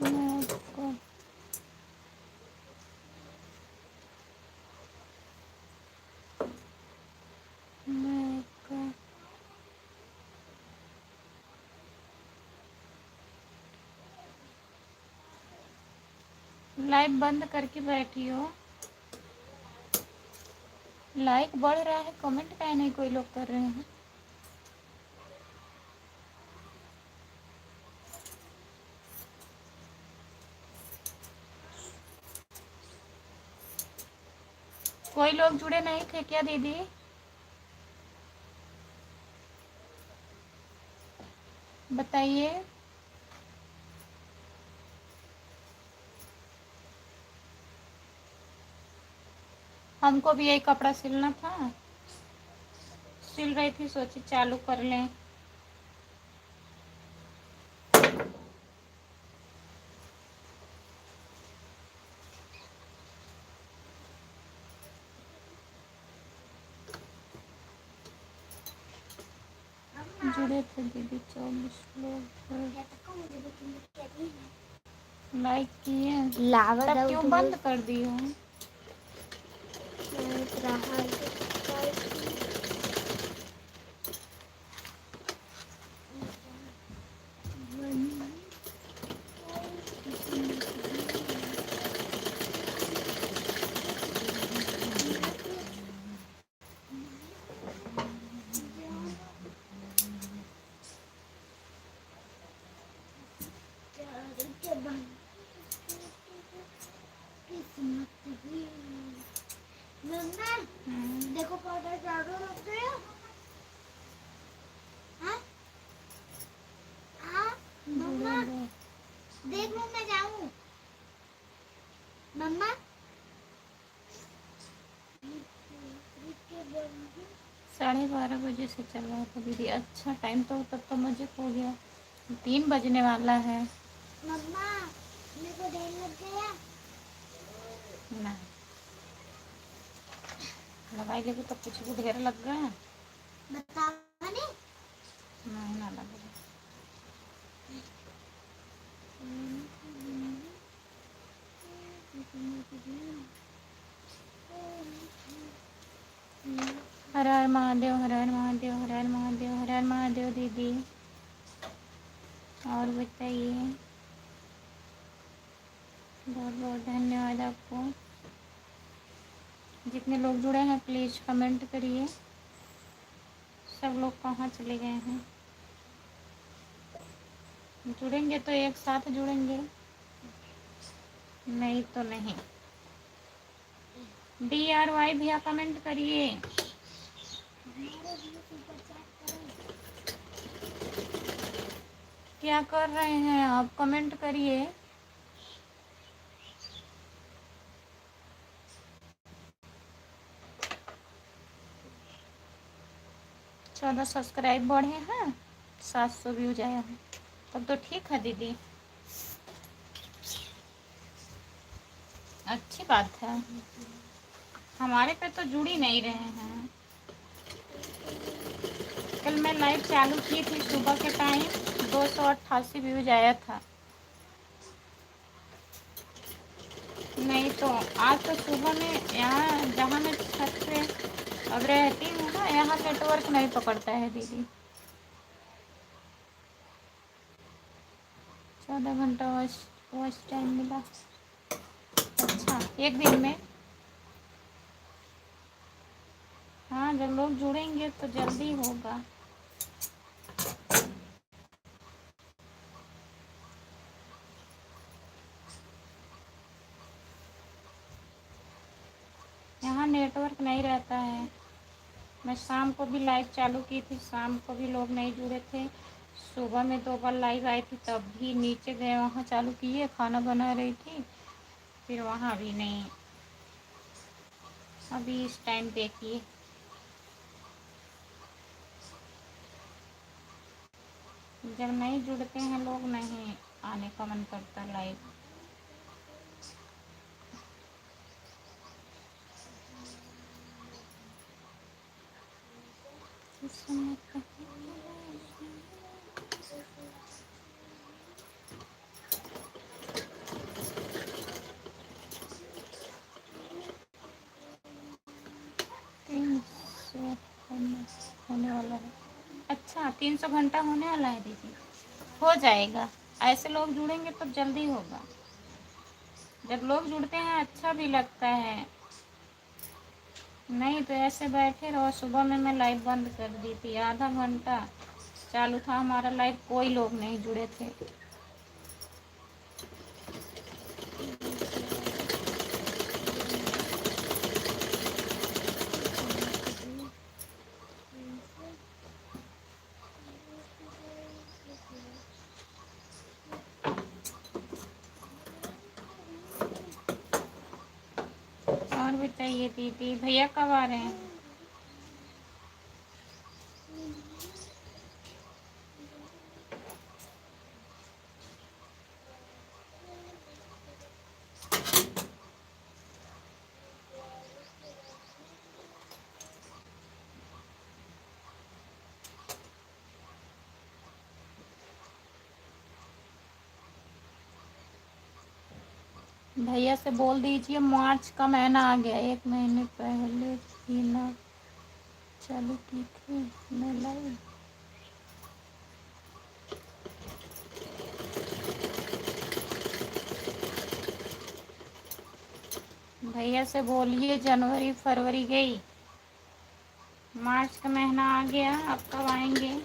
मैं आपको मैं आपका लाइव बंद करके बैठी हो। लाइक बढ़ रहा है, कमेंट काहे नहीं कोई लोग कर रहे हैं? कोई लोग जुड़े नहीं थे क्या दीदी? बताइए। हमको भी यही कपड़ा सिलना था, सिल रही थी, सोची चालू कर लें। जुड़े थे दीदी 24 लोग, लाइक किए, तब क्यों बंद कर दी हो? देखो पाउडर झाड़ू रख दो। हाँ हाँ मम्मा देख लो, मैं जाऊँ। मम्मा 12:30 बजे से चल रहा था दीदी। अच्छा टाइम तो तब तो मजे हो गया, 3 बजने वाला है। मम्मा मेरे को ढेर लग गया। ना लगाई लेगी तो कुछ भी ढेर लग गया। बताओ नहीं। नहीं ना लगा। हर हर महादेव, हर हर महादेव, हर हर महादेव, हर हर महादेव दीदी। और बताइए, बहुत बहुत धन्यवाद आपको। जितने लोग जुड़े हैं प्लीज़ कमेंट करिए। सब लोग कहाँ चले गए हैं? जुड़ेंगे तो एक साथ जुड़ेंगे, नहीं तो नहीं। DRY भैया कमेंट करिए। क्या कर रहे हैं आप? कमेंट करिए। चौदह सब्सक्राइब बढ़े हैं, 700 व्यूज आया है, तब तो ठीक है दीदी, अच्छी बात है। हमारे पे तो जुड़ ही नहीं रहे हैं। कल मैं लाइव चालू की थी सुबह के टाइम, 288 व्यूज आया था। नहीं तो आज तो सुबह में यहाँ जहाँ मैं छत पे अब रहती हूँ ना, यहाँ नेटवर्क नहीं पकड़ता है दीदी। 14 घंटा वॉच टाइम मिला। अच्छा, एक दिन में? हाँ, जब लोग जुड़ेंगे तो जल्दी होगा। यहाँ नेटवर्क नहीं रहता है। मैं शाम को भी लाइव चालू की थी, शाम को भी लोग नहीं जुड़े थे। सुबह में 2 बार लाइव आई थी, तब भी नीचे गए, वहाँ चालू किए, खाना बना रही थी, फिर वहाँ भी नहीं। अभी इस टाइम देखिए, जब नहीं जुड़ते हैं लोग, नहीं आने का मन करता लाइव। होने वाला है। अच्छा, 300 घंटा होने वाला है दीदी। हो जाएगा, ऐसे लोग जुड़ेंगे तो जल्दी होगा। जब लोग जुड़ते हैं अच्छा भी लगता है, नहीं तो ऐसे बैठे रहो। सुबह में मैं लाइव बंद कर दी थी, आधा घंटा चालू था हमारा लाइव, कोई लोग नहीं जुड़े थे। करिए दीदी। भैया कब आ रहे हैं? भैया से बोल दीजिए मार्च का महीना आ गया, 1 महीने पहले ही ना। चलो ठीक है, मैं लाइव। भैया से बोलिए जनवरी फरवरी गई, मार्च का महीना आ गया, अब कब आएंगे?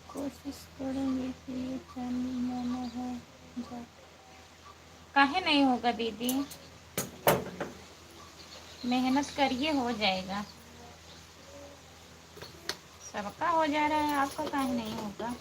कोशिश करेंगे कि ये चैनल मैंने है जा। काहे नहीं होगा दीदी, मेहनत करिए, हो जाएगा। सबका हो जा रहा है, आपका काहे नहीं होगा?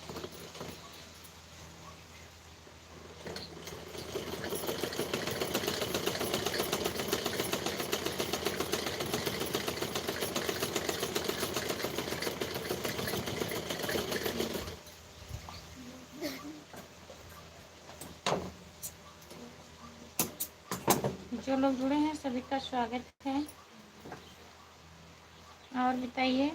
जो लोग जुड़े हैं सभी का स्वागत है। और बताइए।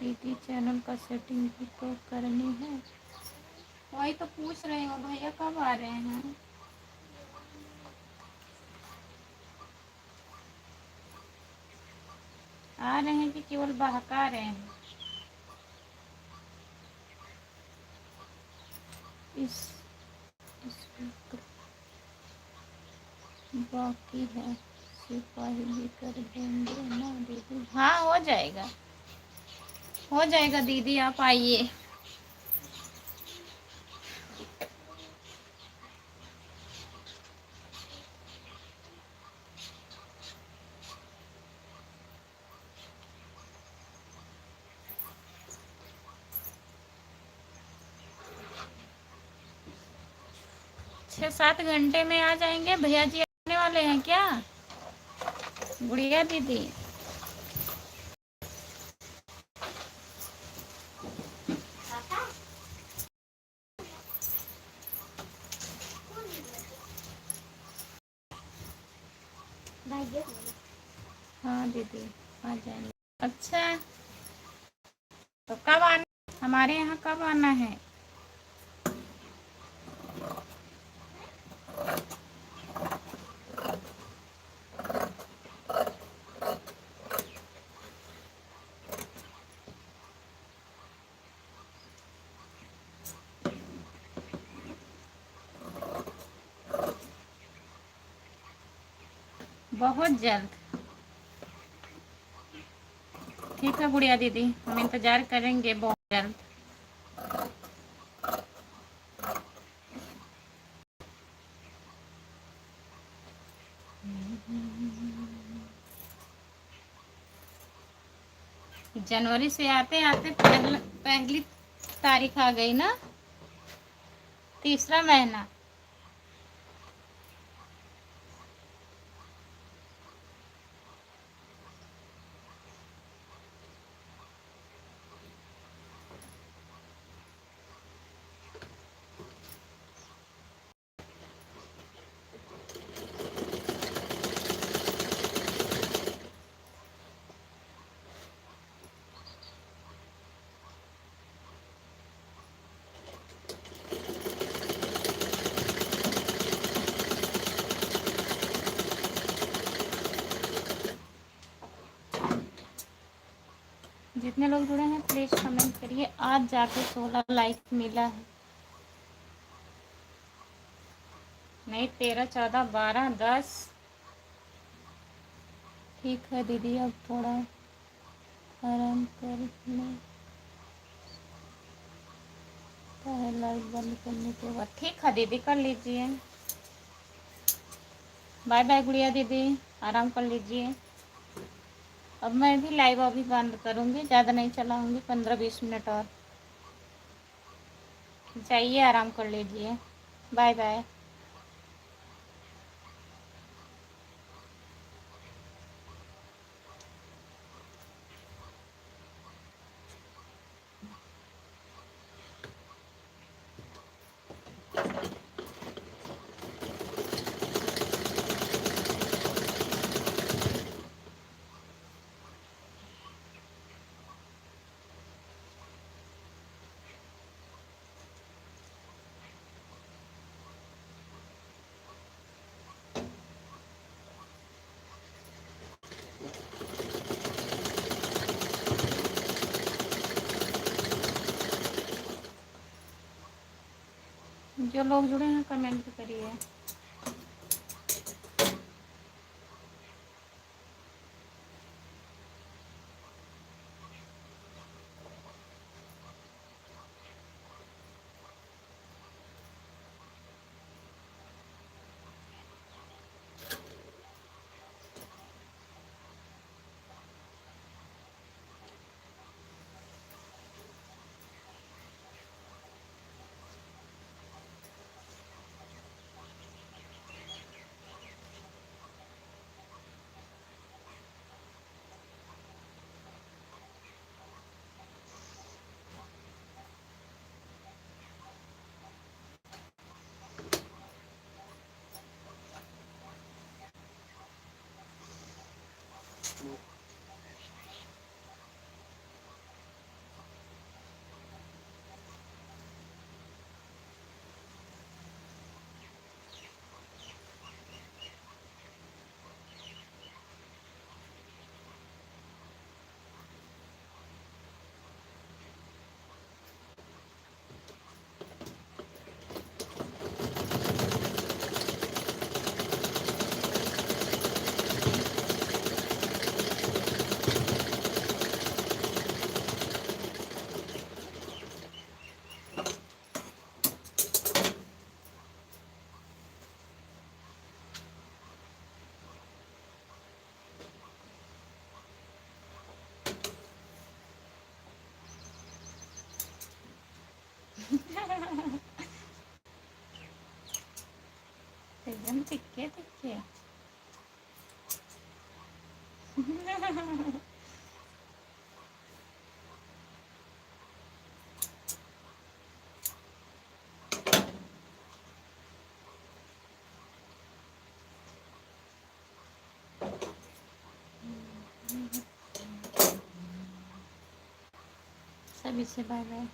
दीदी चैनल का सेटिंग भी तो करनी है। वही तो पूछ रही हूँ, भैया कब आ रहे हैं? आ रहे हैं कि केवल बहका रहे हैं? इस बाकी है, सिपाही भी कर देंगे ना दीदी? हाँ हो जाएगा, हो जाएगा दीदी, आप आइए। छः 7 घंटे में आ जाएंगे। भैया जी आने वाले हैं क्या? गुड़िया दीदी हाँ दीदी आ जाएंगे। अच्छा तो कब आना, हमारे यहाँ कब आना है? बहुत जल्द। ठीक है गुड़िया दीदी, हम इंतज़ार करेंगे बहुत जल्द। जनवरी से आते आते पहली तारीख आ गई ना, तीसरा महीना। जितने लोग जुड़े हैं प्लीज़ कमेंट करिए। आज जाके 16 लाइक मिला है, नहीं 13 14 12 10। ठीक है दीदी, अब थोड़ा आराम कर लें। लाइट बंद करने के बाद। ठीक है दीदी, कर लीजिए। बाय बाय गुड़िया दीदी, आराम कर लीजिए। अब मैं भी लाइव अभी बंद करूँगी, ज़्यादा नहीं चलाऊँगी, 15-20 मिनट और। जाइए आराम कर लीजिए। Bye bye. जो लोग जुड़े हैं कमेंट करिए। एकदम तिक्के तिक्के। सभी से बाय बाय।